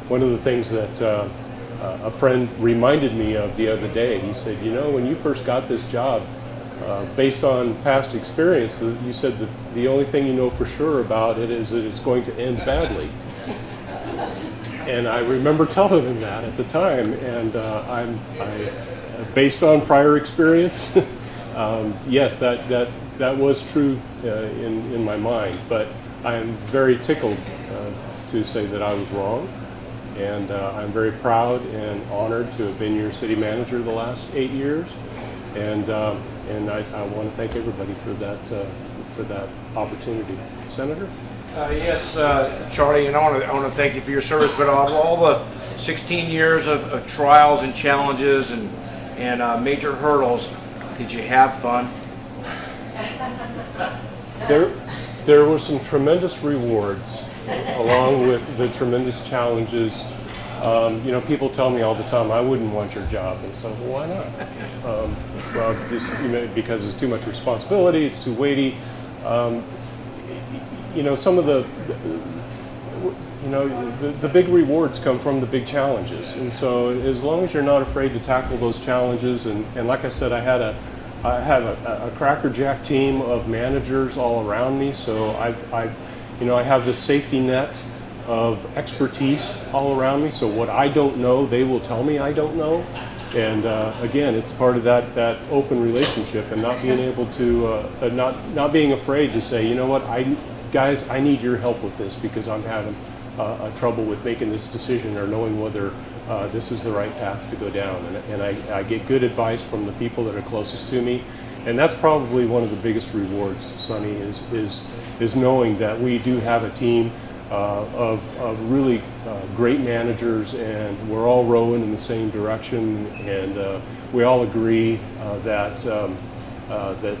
one of the things that a friend reminded me of the other day, he said, you know, when you first got this job, based on past experience, you said that the only thing you know for sure about it is that it's going to end badly. And I remember telling him that at the time, and based on prior experience, yes, that was true in my mind. But I am very tickled to say that I was wrong, and I'm very proud and honored to have been your city manager the last 8 years, and I want to thank everybody for that opportunity. Senator? Yes, Charlie, and I want to thank you for your service, but all the 16 years of trials and challenges and major hurdles, did you have fun? There were some tremendous rewards along with the tremendous challenges. You know, people tell me all the time, I wouldn't want your job. And so, well, why not? Well, just, you know, because it's too much responsibility, it's too weighty. You know, some of the big rewards come from the big challenges. And so as long as you're not afraid to tackle those challenges, and like I said, I have a crackerjack team of managers all around me. So I have this safety net of expertise all around me. So what I don't know, they will tell me I don't know. And again, it's part of that open relationship, and not being able to, not being afraid to say, you know what, guys, I need your help with this because I'm having trouble with making this decision or knowing whether this is the right path to go down. And I get good advice from the people that are closest to me. And that's probably one of the biggest rewards, Sonny, is knowing that we do have a team of really great managers, and we're all rowing in the same direction, and we all agree that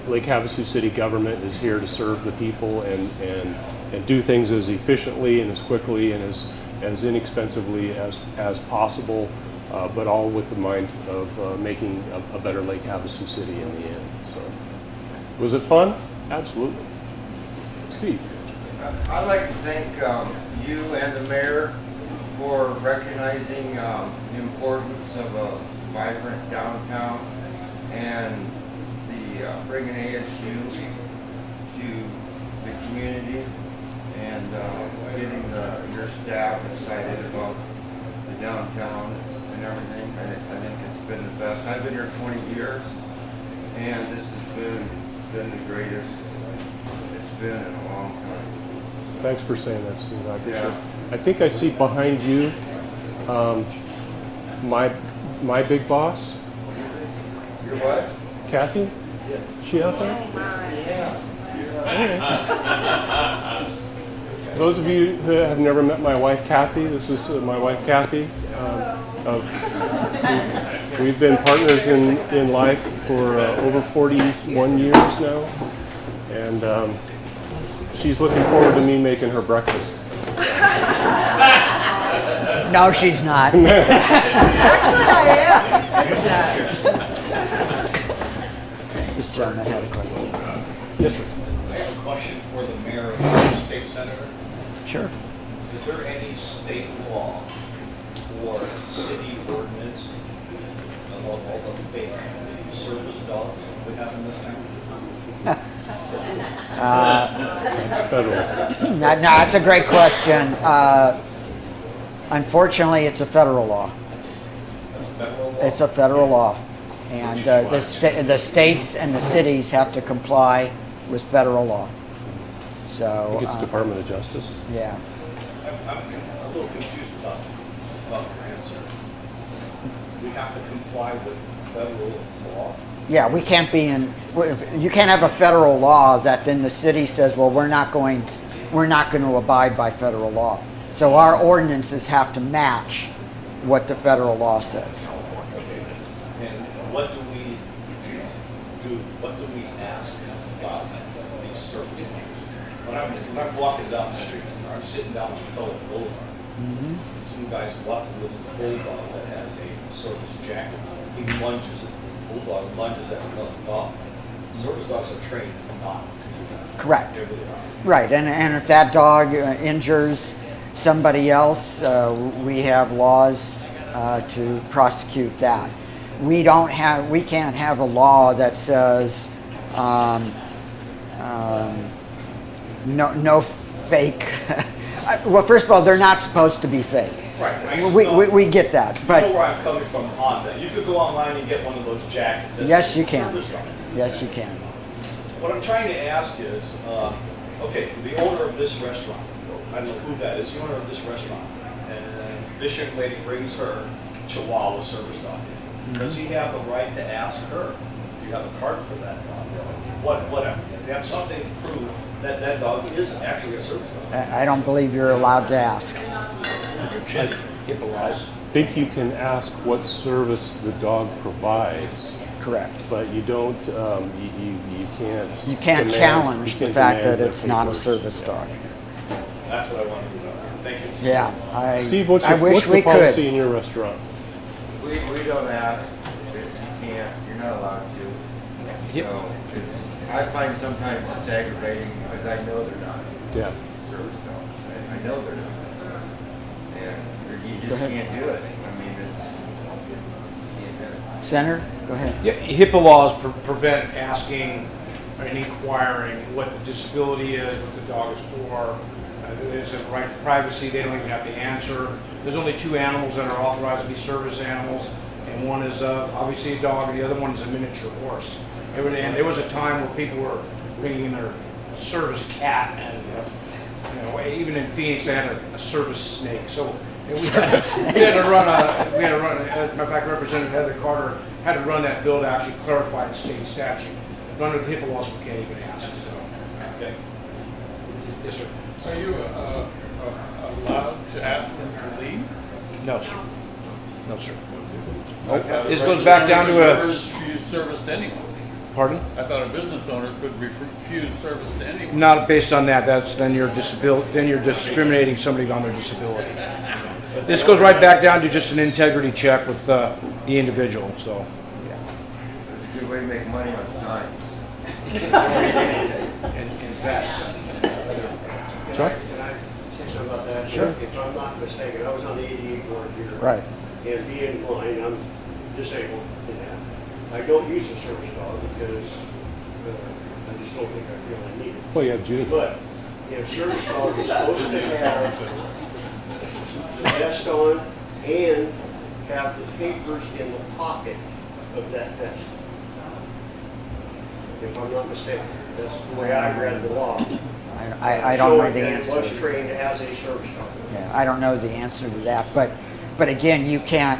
Lake Havasu City government is here to serve the people and do things as efficiently and as quickly and as inexpensively as possible, but all with the mind of making a better Lake Havasu City in the end. So, was it fun? Absolutely. Steve. I'd like to thank you and the mayor for recognizing the importance of a vibrant downtown and the bringing ASU to the community, and getting your staff excited about the downtown and everything. I think it's been the best. I've been here 20 years, and this has been the greatest it's been in a long time. Thanks for saying that, Steve. I appreciate it. I think I see behind you my big boss. Your what? Kathy? Yeah. She out there? Yeah. Those of you who have never met my wife, Kathy, this is my wife, Kathy. We've been partners in life for over 41 years now. And she's looking forward to me making her breakfast. No, she's not. Actually, I This gentleman had a question. Yes, sir. I have a question for the mayor and the state senator. Sure. Is there any state law or city ordinance about all the fake service dogs we have in this town? It's federal. No, that's a great question. Unfortunately, it's a federal law. That's federal law? It's a federal law. And the states and the cities have to comply with federal law. I So, think it's Department of Justice. yeah. I'm a little confused about your answer. We have to comply with federal law? Yeah, we can't be in, you can't have a federal law that then the city says, well, we're not going to abide by federal law. So our ordinances have to match what the federal law says. And what do we do, what do we ask about these service dogs? When I'm walking down the street, or I'm sitting down on Phillip Boulevard, some guy's walking with his bulldog that has a service jacket on. He lunges, the bulldog lunges at another dog. Service dogs are trained not to do that. Correct. They're really not. Right, and if that dog injures somebody else, we have laws to prosecute that. We can't have a law that says no fake. Well, first of all, they're not supposed to be fake. Right. We get that, You but know where I'm coming from on that. You could go online and get one of those jackets. That yes, says you can. service dog. Yes, you can. What I'm trying to ask is, okay, the owner of this restaurant, I don't know who that is, the owner of this restaurant, and this young lady brings her Chihuahua service dog in. Does he have the right to ask her, do you have a card for that dog? Whatever. You have something to prove that that dog is actually a service dog. I don't believe you're allowed to ask. I think you can ask what service the dog provides, Correct. but you don't, you can't. You can't demand- challenge you the can't fact demand that the it's not a papers. service dog. That's what I wanted to know. Thank you. Yeah, Steve, what's I wish the we policy could. in your restaurant? We don't ask, you can't, you're not allowed to. Yep. So I find sometimes it's aggravating because I know they're not Yeah. service dogs. I know they're not. And you Go just ahead. can't do it. I mean, it's, you can't do it. Senator, go ahead. Yeah, HIPAA laws prevent asking and inquiring what the disability is, what the dog is for. There's a right to privacy. They don't even have to answer. There's only two animals that are authorized to be service animals, and one is obviously a dog, and the other one is a miniature horse. And there was a time where people were bringing in their service cat, and even in Phoenix they had a service snake. So we had to run. Matter of fact, Representative Heather Carter had to run that bill to actually clarify the state statute. Under the HIPAA laws, we can't even ask. So, Okay. yes, sir. Are you allowed to ask them to leave? No, sir. No, sir. I thought a This goes back down to a- refuse service to anyone. Pardon? I thought a business owner could refuse service to anyone. Not based on that. Then you're discriminating somebody on their disability. This goes right back down to just an integrity check with the individual. So, It's a good way to make money on signs. and invest. Sure. Can I say something about that? Sure. If I'm not mistaken, I was on the ADA board here. Right. And being blind, I'm disabled in that. I don't use a service dog because I just don't think I feel I need it. Well, you have Judy. But if service dog is supposed to have the vest on and have the papers in the pocket of that vest. If I'm not mistaken, that's the way I read the law. I don't know Showing the that it was answer. trained as a service dog. Yeah, I don't know the answer to that, but again, you can't.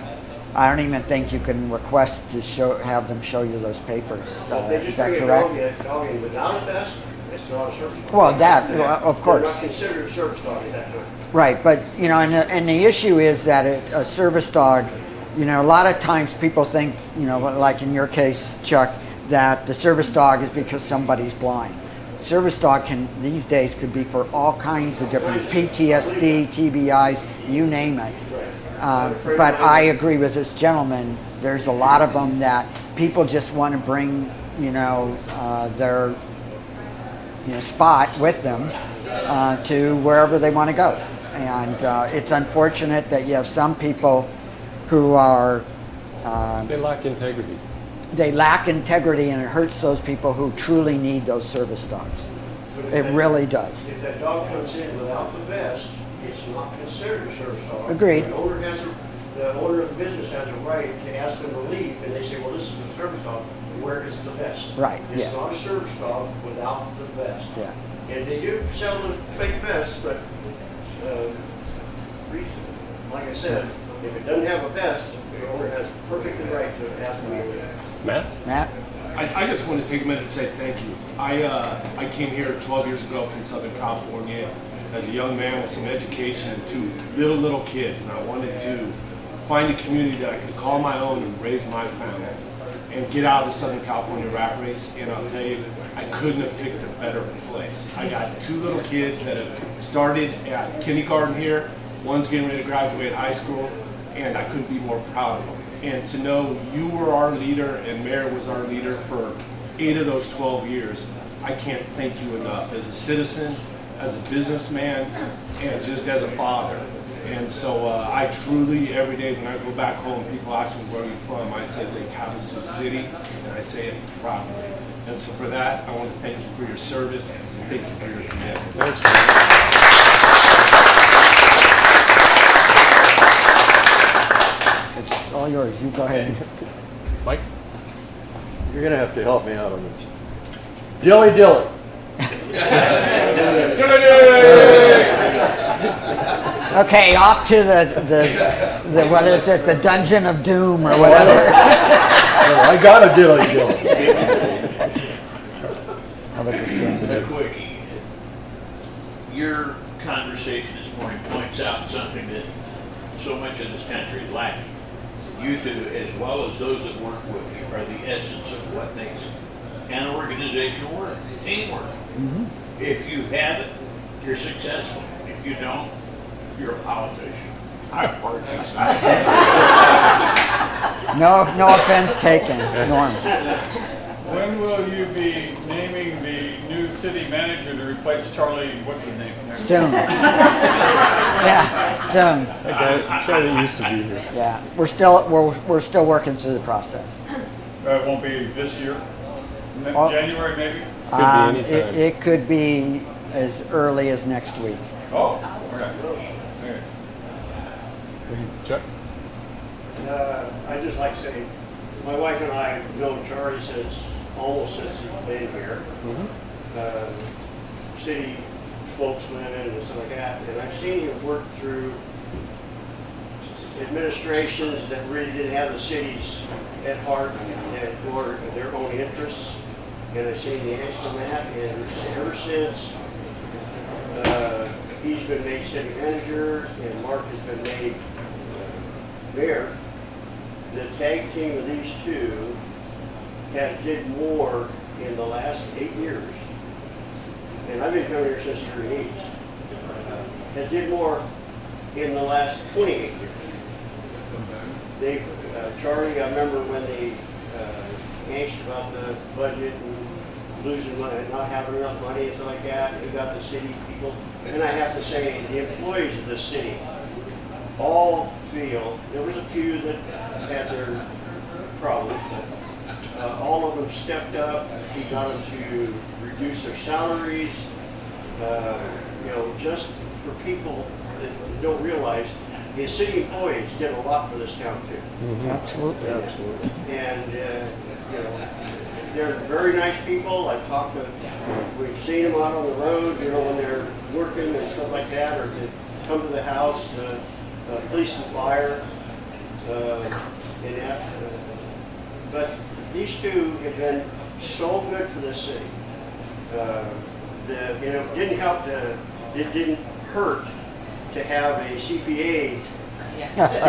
I don't even think you can request to have them show you those papers. Well, if they Is just that bring a correct? dog in without a vest, it's not a service dog. Well, of course. They're not considered a service dog at that time. Right, but and the issue is that a service dog, a lot of times people think, like in your case, Chuck, that the service dog is because somebody's blind. Service dog these days could be for all kinds of different PTSD, TBIs, you name it. But I agree with this gentleman. There's a lot of them that people just want to bring, their spot with them to wherever they want to go. And it's unfortunate that you have some people who are They lack integrity. they lack integrity, and it hurts those people who truly need those service dogs. It really does. If that dog comes in without the vest, it's not considered a service dog. Agreed. The owner of the business has a right to ask them to leave, and they say, well, this is a service dog, where is the vest? Right, It's yeah. not a service dog without the vest. Yeah. And they do sell the fake vests, but, like I said, if it doesn't have a vest, the owner has perfectly right to ask them to leave. Matt? Matt? I just want to take a minute to say thank you. I came here 12 years ago from Southern California as a young man with some education and two little kids, and I wanted to find a community that I could call my own and raise my family and get out of the Southern California rat race. And I'll tell you, I couldn't have picked a better place. I got two little kids that have started at kindergarten here. One's getting ready to graduate high school, and I couldn't be more proud of them. And to know you were our leader and Mayor was our leader for 8 of those 12 years, I can't thank you enough as a citizen, as a businessman, and just as a father. And so I truly, every day when I go back home, people ask me where you're from, I say Lake Havasu City, and I say it proudly. And so for that, I want to thank you for your service, and thank you for your commitment. Thanks, man. It's all yours. You go ahead. Mike? You're gonna have to help me out on this. Dilly Dilly. Okay, off to the what is it? The Dungeon of Doom or whatever. I got a dilly dilly. How about this, Jim? Just a quickie. Your conversation this morning points out something that so much of this country is lacking. You two, as well as those that work with you, are the essence of what makes an organization work, teamwork. Mm-hmm. If you have it, you're successful. If you don't, you're a politician. I apologize. No offense taken, Norm. When will you be naming the new city manager to replace Charlie, what's his name? Soon. Yeah, soon. That guy that used to be here. Yeah, we're still working through the process. It won't be this year? Oh. January maybe? It could be as early as next week. Oh, okay. Chuck? I'd just like to say, my wife and I have known Charlie almost since he's been here. City spokesman and stuff like that. And I've seen him work through administrations that really didn't have the cities at heart and for their own interests. And I've seen the answer to that. And ever since he's been made city manager and Mark has been made mayor, the tag team of these two has did more in the last 8 years. And I've been coming here since the early 80s. Has did more in the last 28 years. They, Charlie, I remember when they asked about the budget and losing money, not having enough money and stuff like that. He got the city people. And I have to say, the employees of the city all feel, there was a few that had their problems, but all of them stepped up. He got them to reduce their salaries. Just for people that don't realize, his city employees did a lot for this town too. Mm-hmm. Absolutely. And they're very nice people. I've talked to, we've seen them out on the road, when they're working and stuff like that, or to come to the house, police and fire, and that. But these two have been so good for this city. It didn't hurt to have a CPA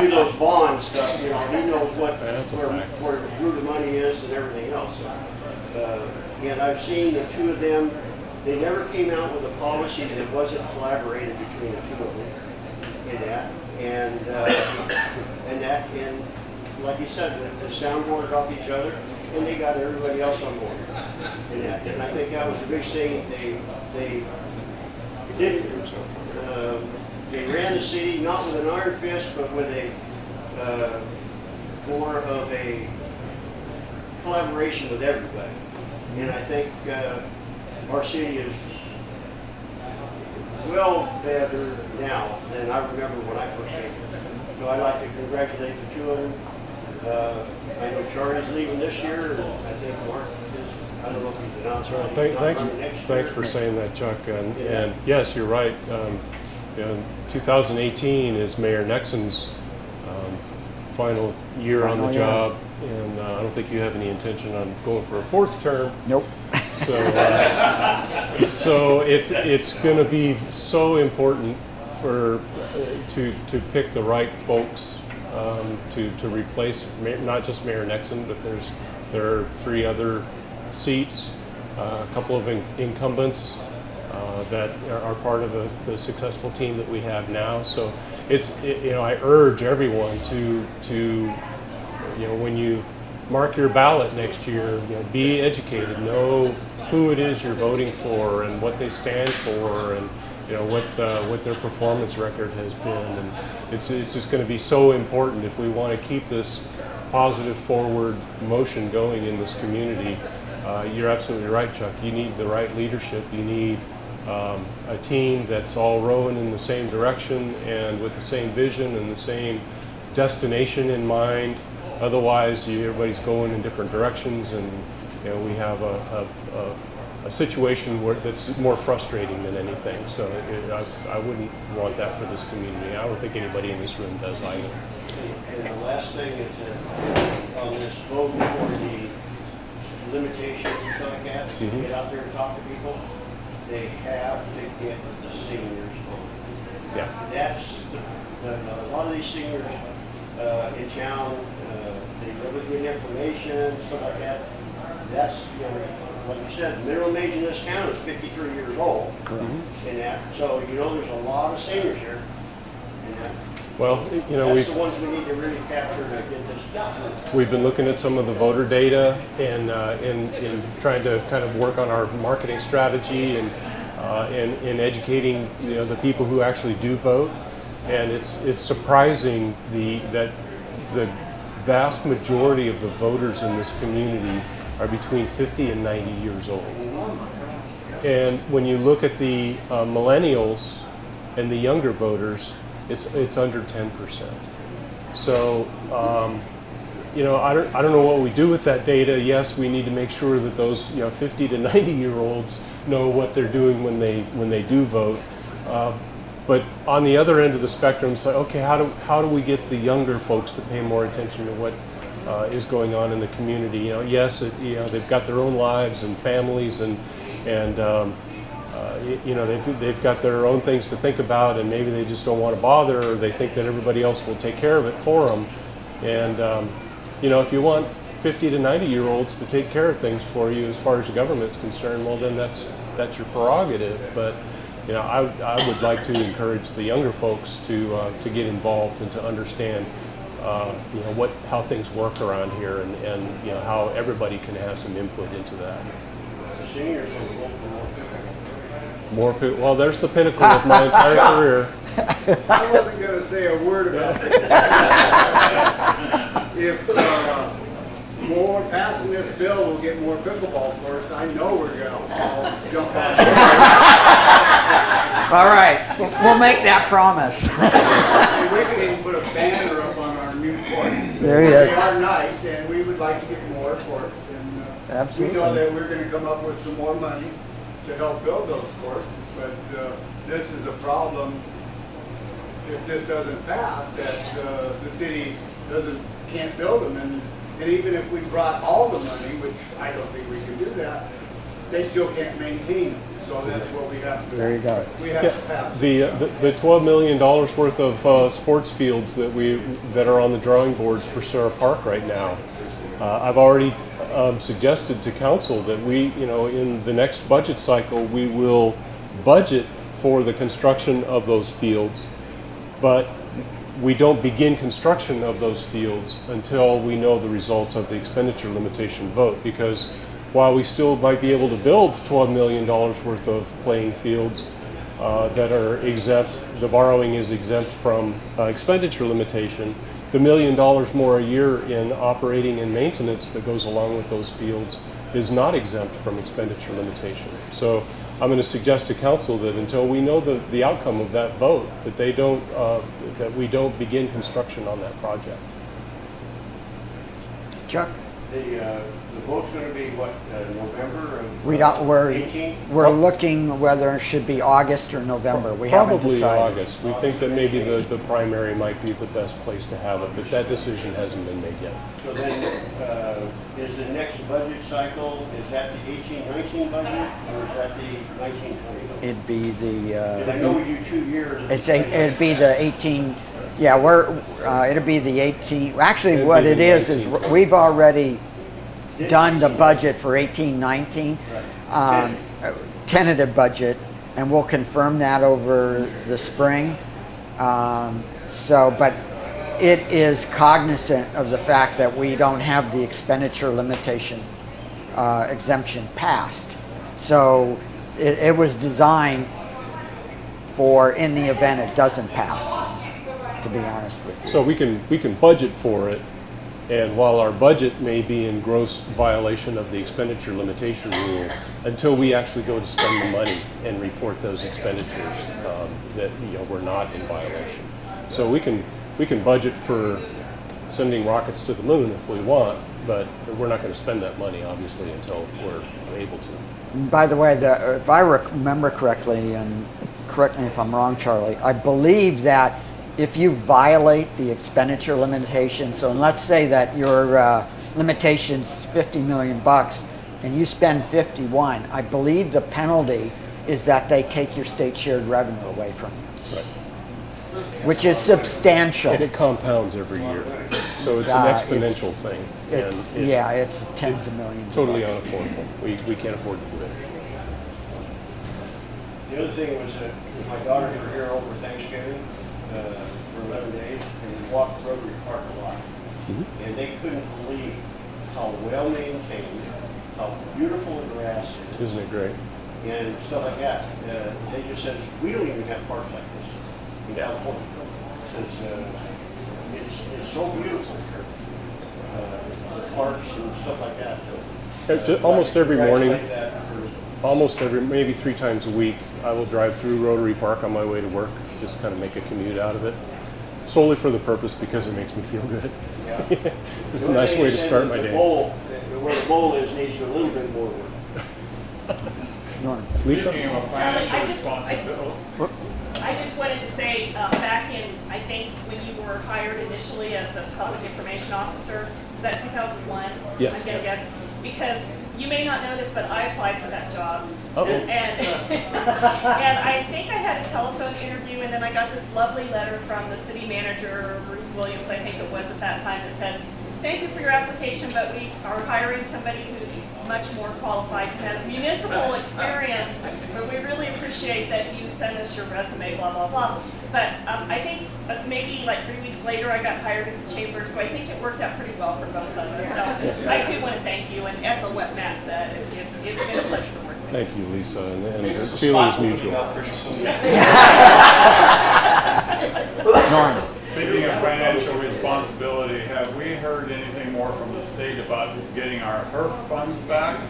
do those bond stuff. He knows where the root of money is and everything else. And I've seen the two of them. They never came out with a policy that wasn't collaborated between the two of them in that. And like you said, the soundboard off each other, and they got everybody else on board in that. And I think that was a big thing. They didn't. They ran the city not with an iron fist, but with a more of a collaboration with everybody. And I think our city is well better now than I remember when I first came. So I'd like to congratulate the two of them. I know Charlie's leaving this year, and I think Mark is, I don't know if he's announced. That's right. Thanks for saying that, Chuck. And yes, you're right. 2018 is Mayor Nexon's final year on the Final year. job, and I don't think you have any intention on going for a fourth term. Nope. So it's going to be so important for to pick the right folks to replace not just Mayor Nexon, but there are 3 other seats, a couple of incumbents that are part of the successful team that we have now. So I urge everyone to when you mark your ballot next year, be educated, know who it is you're voting for and what they stand for, and what their performance record has been. And it's just going to be so important if we want to keep this positive forward motion going in this community. You're absolutely right, Chuck. You need the right leadership. You need a team that's all rowing in the same direction and with the same vision and the same destination in mind. Otherwise, everybody's going in different directions, and we have a situation that's more frustrating than anything. So I wouldn't want that for this community. I don't think anybody in this room does either. And the last thing is that on this vote for the limitations and stuff like that, to get out there and talk to people, they have to get the seniors voted. Yeah. That's a lot of these seniors in town, they really get information, stuff like that. That's, like you said, the minimum age in this town is 53 years old. Correct. And that, so there's a lot of seniors here. And Well, that's the ones we need to really capture to get this done. We've been looking at some of the voter data and in trying to kind of work on our marketing strategy and in educating the people who actually do vote. And it's surprising that the vast majority of the voters in this community are between 50 and 90 years old. And when you look at the millennials and the younger voters, it's under 10%. So, I don't know what we do with that data. Yes, we need to make sure that those 50 to 90-year-olds know what they're doing when they do vote. But on the other end of the spectrum, it's like, okay, how do we get the younger folks to pay more attention to what is going on in the community? Yes, they've got their own lives and families, and they've got their own things to think about, and maybe they just don't want to bother, or they think that everybody else will take care of it for them. And if you want 50 to 90-year-olds to take care of things for you as far as the government's concerned, well, then that's your prerogative. But I would like to encourage the younger folks to get involved and to understand how things work around here, and how everybody can have some input into that. The seniors will vote for More people. Well, there's the pinnacle of my entire career. I wasn't going to say a word about it. If more passing this bill will get more pickleball courts, I know we're going to all jump on. All right, we'll make that promise. We can even put a banner up on our new courts. There you They go. are nice, and we would like to get more courts. And Absolutely. we know that we're going to come up with some more money to help build those courts, but this is a problem if this doesn't pass, that the city can't build them, and even if we brought all the money, which I don't think we can do that, they still can't maintain them. So that's what we have to. There you go. We have to pass. The $12 million worth of sports fields that are on the drawing boards for Sarah Park right now. I've already suggested to council that we, in the next budget cycle, we will budget for the construction of those fields, but we don't begin construction of those fields until we know the results of the expenditure limitation vote, because while we still might be able to build $12 million worth of playing fields that are exempt, the borrowing is exempt from expenditure limitation, the $1 million more a year in operating and maintenance that goes along with those fields is not exempt from expenditure limitation. So I'm going to suggest to council that until we know the outcome of that vote, that we don't begin construction on that project. Chuck? The the vote's gonna be what, November of We don't, 18? we're looking whether it should be August or November. We haven't Probably decided. August. We think that maybe the primary might be the best place to have it, but that decision hasn't been made yet. So then, is the next budget cycle, is that the 18-19 budget, or is that the 19-20 budget? It'd be Because I know we do 2 years. it'd be the 18, yeah, it'll be the 18, actually It'd what be it the is 19. we've already done the budget for 18-19, tentative budget, and we'll confirm that over the spring. But it is cognizant of the fact that we don't have the expenditure limitation exemption passed. So it was designed for in the event it doesn't pass, to be honest with you. So we can budget for it, and while our budget may be in gross violation of the expenditure limitation rule, until we actually go to spend the money and report those expenditures, that we're not in violation. So we can budget for sending rockets to the moon if we want, but we're not going to spend that money obviously until we're able to. By the way, if I remember correctly, and correct me if I'm wrong, Charlie, I believe that if you violate the expenditure limitation, so let's say that your limitation's $50 million and you spend 51, I believe the penalty is that they take your state shared revenue away from you. Right. Which is substantial. And it compounds every year. So it's an exponential thing. It's tens of millions. Totally unaffordable. We can't afford to do it. The other thing was that my daughters were here over Thanksgiving for 11 days, and we walked Rotary Park a lot. Mm-hmm. And they couldn't believe how well maintained, how beautiful the grass is. Isn't it great? And stuff like that. They just said, we don't even have parks like this in California. It's so beautiful here. The parks and stuff like that. Almost every morning, Congratulate maybe 3 times a week, I will drive through Rotary Park on my way to work, just kind of make a commute out of it, solely for the purpose because it makes me feel good. Yeah. It's a nice way to start my day. Where the bowl is needs a little bit more work. Lisa? Speaking of financial responsibility. I just wanted to say, back in, I think, when you were hired initially as a public information officer, was that 2001? Yes. I'm gonna guess, because you may not know this, but I applied for that job. Oh. And and I think I had a telephone interview, and then I got this lovely letter from the city manager, Bruce Williams, I think it was at that time, that said, thank you for your application, but we are hiring somebody who's much more qualified and has municipal experience, but we really appreciate that you send us your resume, blah, blah, blah. But I think maybe like 3 weeks later, I got hired at the chamber, so I think it worked out pretty well for both of us. So I too want to thank you and echo what Matt said. It's been a pleasure to work with you. Thank you, Lisa, and the feeling is mutual. Norm. Speaking of financial responsibility, have we heard anything more from the state about getting our HERF funds back?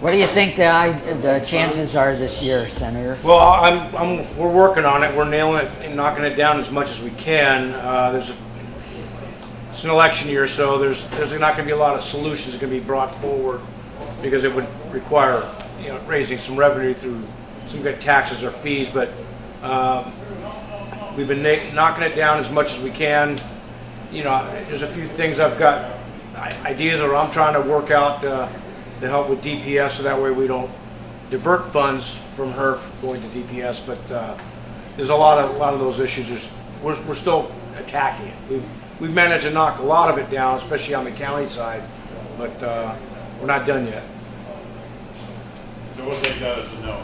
What do you think the chances are this year, Senator? Well, we're working on it. We're nailing it and knocking it down as much as we can. It's an election year, so there's not going to be a lot of solutions going to be brought forward because it would require raising some revenue through some good taxes or fees. But we've been knocking it down as much as we can. There's a few things I've got ideas or I'm trying to work out to help with DPS, so that way we don't divert funds from HERF going to DPS. But there's a lot of those issues. We're still attacking it. We've managed to knock a lot of it down, especially on the county side, but we're not done yet. So what they got is a no.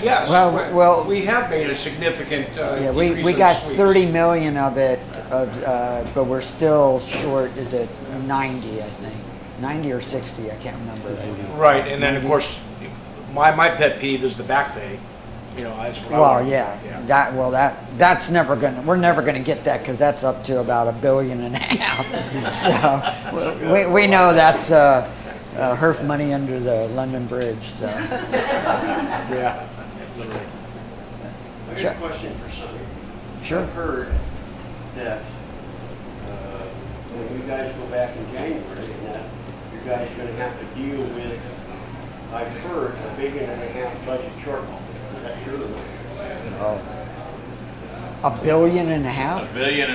Yes. Well, we have made a significant we decrease got in sweeps. 30 million of it, but we're still short. Is it 90? I think 90 or 60. I can't remember. Right, and then of course, my pet peeve is the back pay. That's what I want. That's never gonna. We're never gonna get that because that's up to about $1.5 billion. So we know that's HERF money under the London Bridge. So yeah. I got a question for Sonny. Sure. I've heard that when you guys go back in January, and that you guys are gonna have to deal with, I've heard, $1.5 billion budget shortfall. Is that true or not? $1.5 billion? $1.5 billion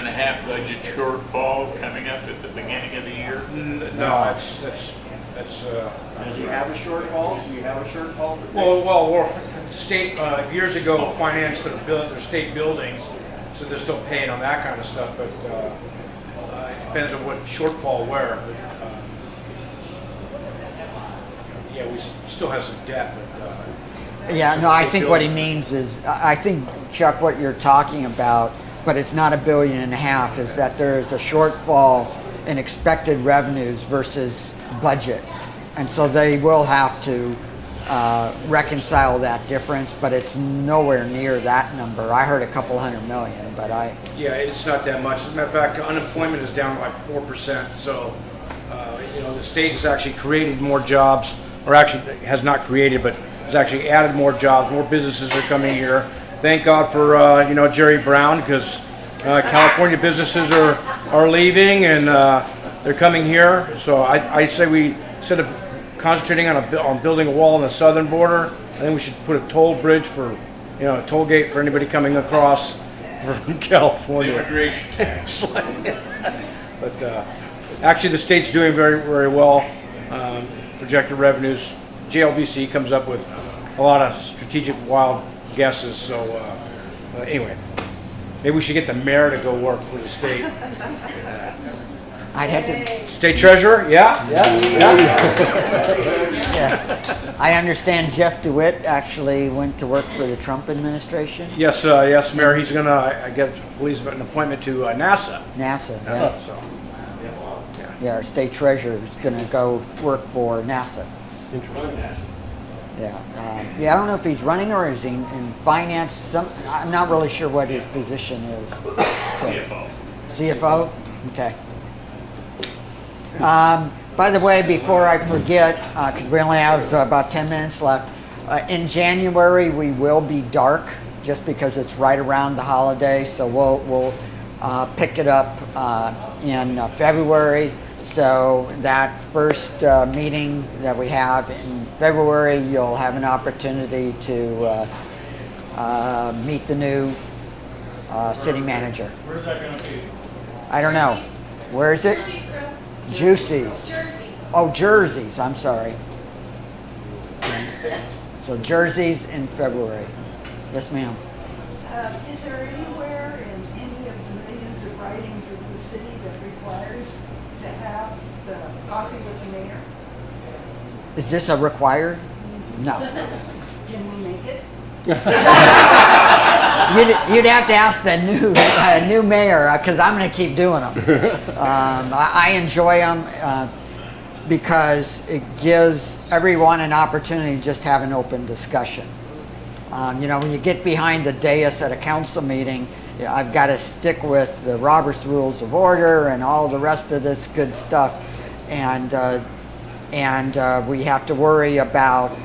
budget shortfall coming up at the beginning of the year? No, that's Does he have a shortfall? Do you have a shortfall? the state, years ago, financed their state buildings, so they're still paying on that kind of stuff, but it depends on what shortfall where. Yeah, we still have some debt, but. Yeah, some no, I state think what he buildings- means is, I think, Chuck, what you're talking about, but it's not $1.5 billion, is that there is a shortfall in expected revenues versus budget. And so they will have to reconcile that difference, but it's nowhere near that number. I heard a couple $100 million, but Yeah, it's not that much. As a matter of fact, unemployment is down like 4%. So, the state has actually created more jobs, or actually has not created, but has actually added more jobs. More businesses are coming here. Thank God for Jerry Brown, because California businesses are leaving and they're coming here. So I say we, instead of concentrating on building a wall on the southern border, I think we should put a toll bridge for, a toll gate for anybody coming across from California. Immigration tax. But actually, the state's doing very, very well. Projected revenues. JLBC comes up with a lot of strategic wild guesses. So anyway, maybe we should get the mayor to go work for the state. I'd have to. State treasurer? Yeah. Yeah. I understand Jeff DeWitt actually went to work for the Trump administration. Yes, Mayor. He's gonna, I believe, an appointment to NASA. NASA. Yeah. So. Yeah, our state treasurer is going to go work for NASA. Interesting. Yeah. I don't know if he's running or is he in finance. I'm not really sure what his position is. CFO. CFO? Okay. By the way, before I forget, because we only have about 10 minutes left, in January we will be dark just because it's right around the holiday. So we'll pick it up in February. So that first meeting that we have in February, you'll have an opportunity to meet the new city manager. Where's that gonna be? I don't know. Where is it? Juicy's. Oh, Jersey's. I'm sorry. So Jersey's in February. Yes, ma'am. Is there anywhere in any of the millions of writings of the city that requires to have the coffee with the mayor? Is this a required? No. Can we make it? You'd have to ask the new mayor, because I'm going to keep doing them. I enjoy them because it gives everyone an opportunity to just have an open discussion. When you get behind the dais at a council meeting, I've got to stick with the Robert's Rules of Order and all the rest of this good stuff, and we have to worry about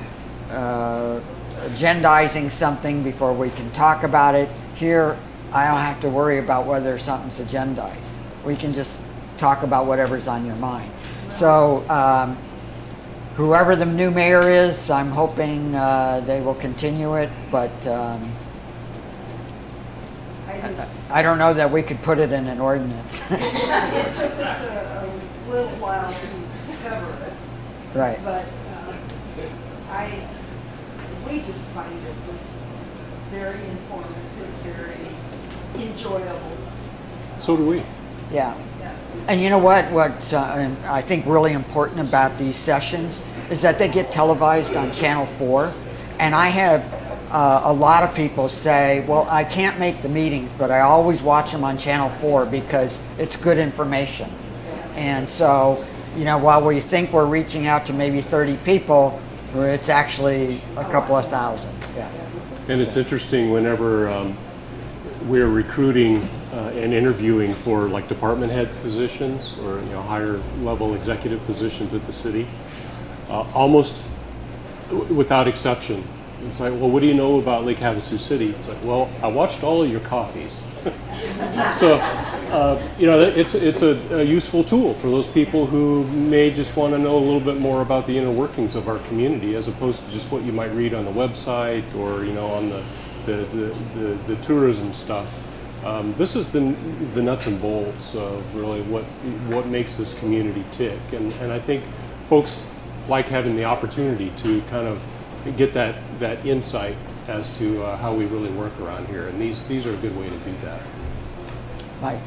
agendizing something before we can talk about it. Here, I don't have to worry about whether something's agendized. We can just talk about whatever's on your mind. So whoever the new mayor is, I'm hoping they will continue it, but I don't know that we could put it in an ordinance. It took us a little while to discover it. Right. But we just find it just very informative, very enjoyable. So do we. Yeah. And you know what I think really important about these sessions is that they get televised on Channel 4. And I have a lot of people say, well, I can't make the meetings, but I always watch them on Channel 4 because it's good information. And so, while we think we're reaching out to maybe 30 people, it's actually a couple of thousand. Yeah. And it's interesting whenever we're recruiting and interviewing for like department head positions or higher level executive positions at the city, almost without exception, It's like, well, what do you know about Lake Havasu City? It's like, well, I watched all of your coffees. So, it's a useful tool for those people who may just want to know a little bit more about the inner workings of our community, as opposed to just what you might read on the website or on the tourism stuff. This is the nuts and bolts of really what makes this community tick, and I think folks like having the opportunity to kind of get that insight as to how we really work around here, and these are a good way to do that. Mike?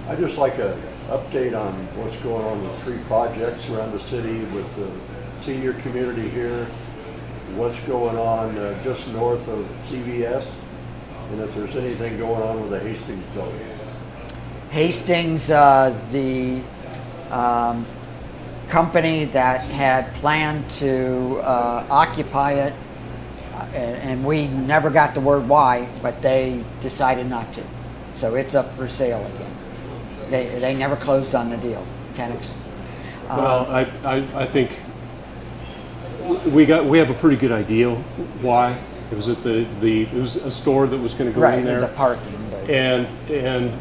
I'd just like an update on what's going on with 3 projects around the city with the senior community here, what's going on just north of CVS, and if there's anything going on with the Hastings building. Hastings, the company that had planned to occupy it, and we never got the word why, but they decided not to. So it's up for sale again. They never closed on the deal. Well, I think we have a pretty good idea why. It was at it was a store that was going to go in there. The parking. And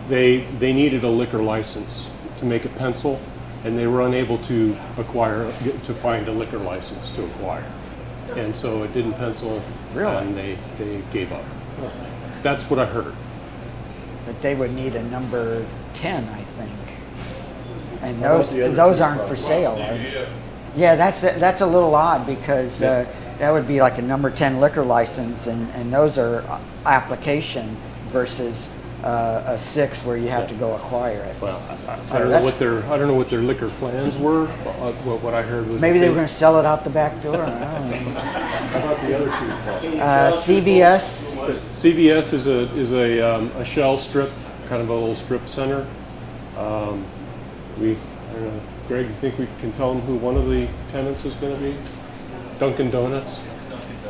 they needed a liquor license to make it pencil, and they were unable to find a liquor license to acquire. And so it didn't pencil, and they gave up. That's what I heard. But they would need a number 10, I think. And those aren't for sale, are they? Yeah, that's a little odd, because that would be like a number 10 liquor license, and those are application versus a 6 where you have to go acquire it. Well, I don't know what their liquor plans were. What I heard was maybe they were going to sell it out the back door. I don't know. How about the other 2 CVS. CVS is a shell strip, kind of a little strip center. I don't know, Greg, you think we can tell them who one of the tenants is going to be? Dunkin' Donuts.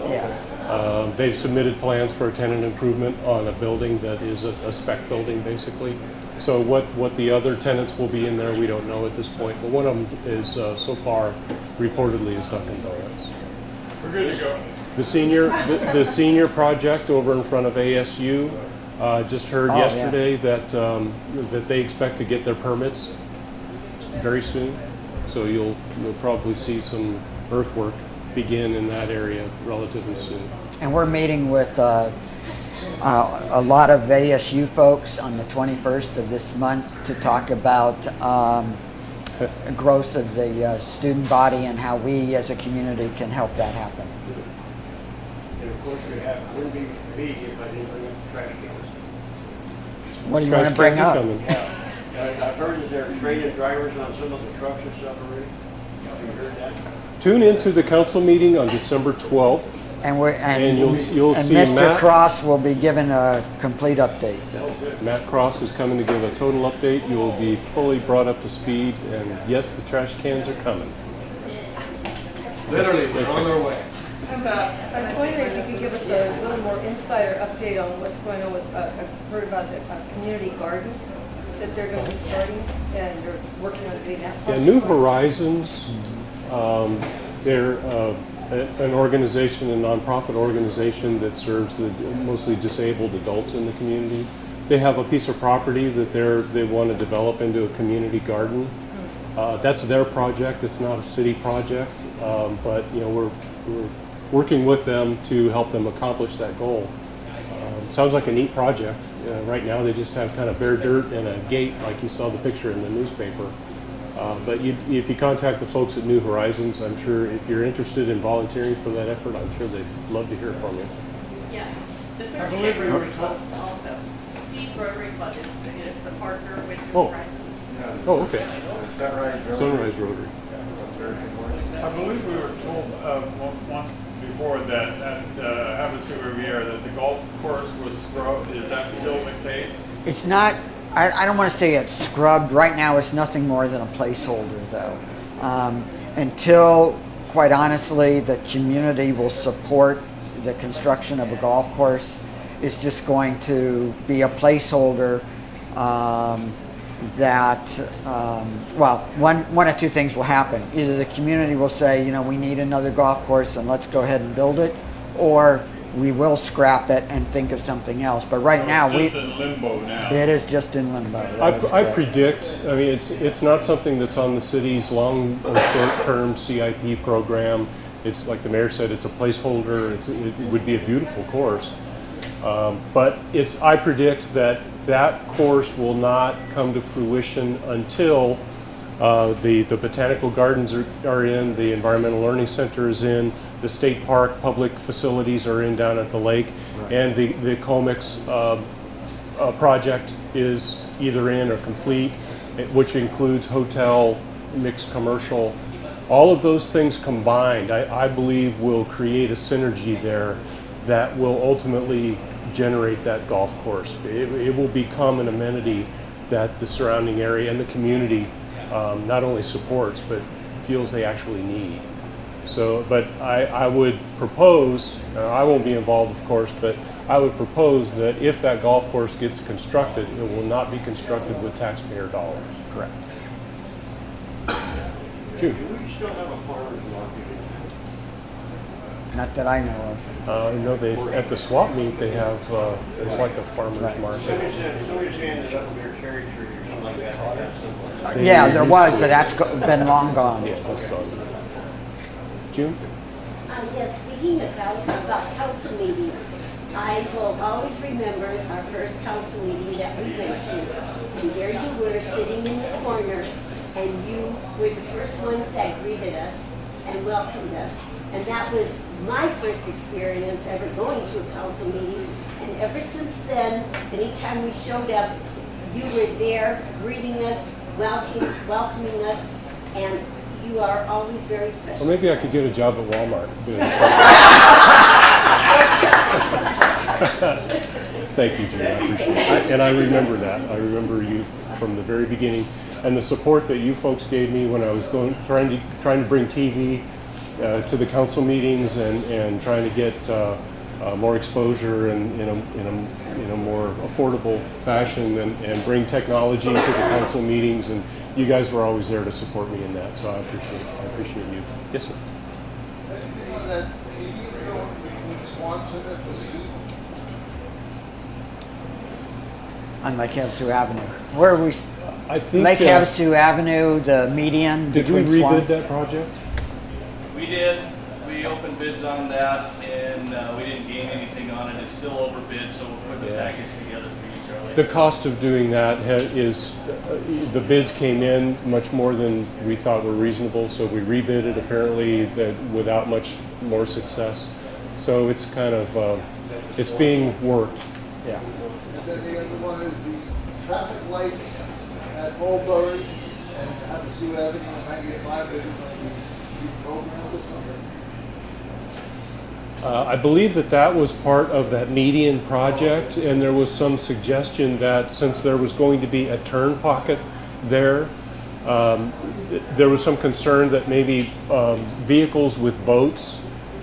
Yeah. They've submitted plans for a tenant improvement on a building that is a spec building, basically. So what the other tenants will be in there, we don't know at this point. But one of them is so far reportedly is Dunkin' Donuts. We're good to go. The senior project over in front of ASU. Just heard yesterday that they expect to get their permits very soon. So you'll probably see some earthwork begin in that area relatively soon. And we're meeting with a lot of ASU folks on the 21st of this month to talk about growth of the student body and how we as a community can help that happen. And of course, wouldn't be me if I didn't bring up the trash cans. What do you want to bring up? Yeah. I've heard that they're training drivers on some of the trucks and stuff already. Have you heard that? Tune into the council meeting on December 12th. And you'll see Mr. Matt Cross will be given a complete update. Matt Cross is coming to give a total update. You will be fully brought up to speed, and yes, the trash cans are coming. Literally, we're on our way. I was wondering if you could give us a little more insider update on what's going on with, I've heard about the community garden that they're going to be starting, and they're working on getting that. Yeah, New Horizons, they're an organization, a nonprofit organization that serves the mostly disabled adults in the community. They have a piece of property that they want to develop into a community garden. That's their project. It's not a city project, but we're working with them to help them accomplish that goal. Sounds like a neat project. Right now they just have kind of bare dirt and a gate, like you saw the picture in the newspaper. But if you contact the folks at New Horizons, I'm sure if you're interested in volunteering for that effort, I'm sure they'd love to hear from you. Yes, the third state Rotary Club also. Steve's Rotary Club is the partner with New Horizons. Oh, okay. Sunrise Rotary. I believe we were told once before that at Havasu Riviera that the golf course was scrubbed. Is that still the case? It's not, I don't want to say it's scrubbed. Right now it's nothing more than a placeholder though. Until, quite honestly, the community will support the construction of a golf course, it's just going to be a placeholder one of two things will happen. Either the community will say, we need another golf course and let's go ahead and build it, or we will scrap it and think of something else. But right now, It's just in limbo now. it is just in limbo. That is I correct. predict, I mean, it's not something that's on the city's long or short-term CIP program. It's like the mayor said, it's a placeholder. It would be a beautiful course. But I predict that that course will not come to fruition until the botanical gardens are in, the environmental learning center is in, the state park public facilities are in down at the lake, and the Comex project is either in or complete, which includes hotel, mixed commercial. All of those things combined, I believe, will create a synergy there that will ultimately generate that golf course. It will become an amenity that the surrounding area and the community not only supports, but feels they actually need. So, but I would propose, I won't be involved, of course, but I would propose that if that golf course gets constructed, it will not be constructed with taxpayer dollars. Correct. June. Do we still have a farmer's market? Not that I know of. No, at the swap meet they have, it's like a farmer's market. Somebody's handed up their cherry tree or something like that. Yeah, there was, but that's been long gone. Yeah, that's gone. June? Yes, speaking about council meetings, I will always remember our first council meeting that we went to. And there you were, sitting in the corner, and you were the first ones that greeted us and welcomed us. And that was my first experience ever going to a council meeting. And ever since then, anytime we showed up, you were there greeting us, welcoming us, and you are always very special. Or maybe I could get a job at Walmart. Thank you, June. I appreciate it. And I remember that. I remember you from the very beginning, and the support that you folks gave me when I was trying to bring TV to the council meetings and trying to get more exposure and in a more affordable fashion and bring technology to the council meetings, and you guys were always there to support me in that, so I appreciate you. Yes, sir. That meeting going between Swanson and Mesquite? On Lake Havasu Avenue. Where are we? I think Lake Havasu Avenue, the median did we between rebid Swanson. that project? We did. We opened bids on that, and we didn't gain anything on it. It's still overbid, so we'll put the package together for you, Charlie. The cost of doing that is, the bids came in much more than we thought were reasonable, so we rebid it apparently without much more success. So it's kind of, it's being worked. Yeah. And then the other one is the traffic lights at Mulberry and Havasu Avenue and 95, they're going to be reprogrammed or something? I believe that was part of that median project, and there was some suggestion that since there was going to be a turn pocket there, there was some concern that maybe vehicles with boats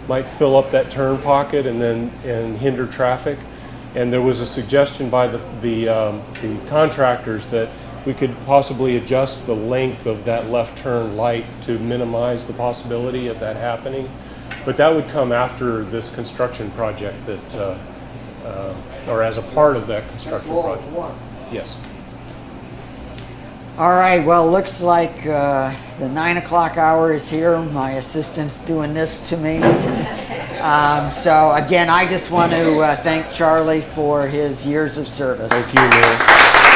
might fill up that turn pocket and hinder traffic. And there was a suggestion by the contractors that we could possibly adjust the length of that left turn light to minimize the possibility of that happening. But that would come after this construction project or as a part of that construction project. Yes. All right, well, looks like the 9 o'clock hour is here. My assistant's doing this to me. So again, I just want to thank Charlie for his years of service. Thank you, Mayor.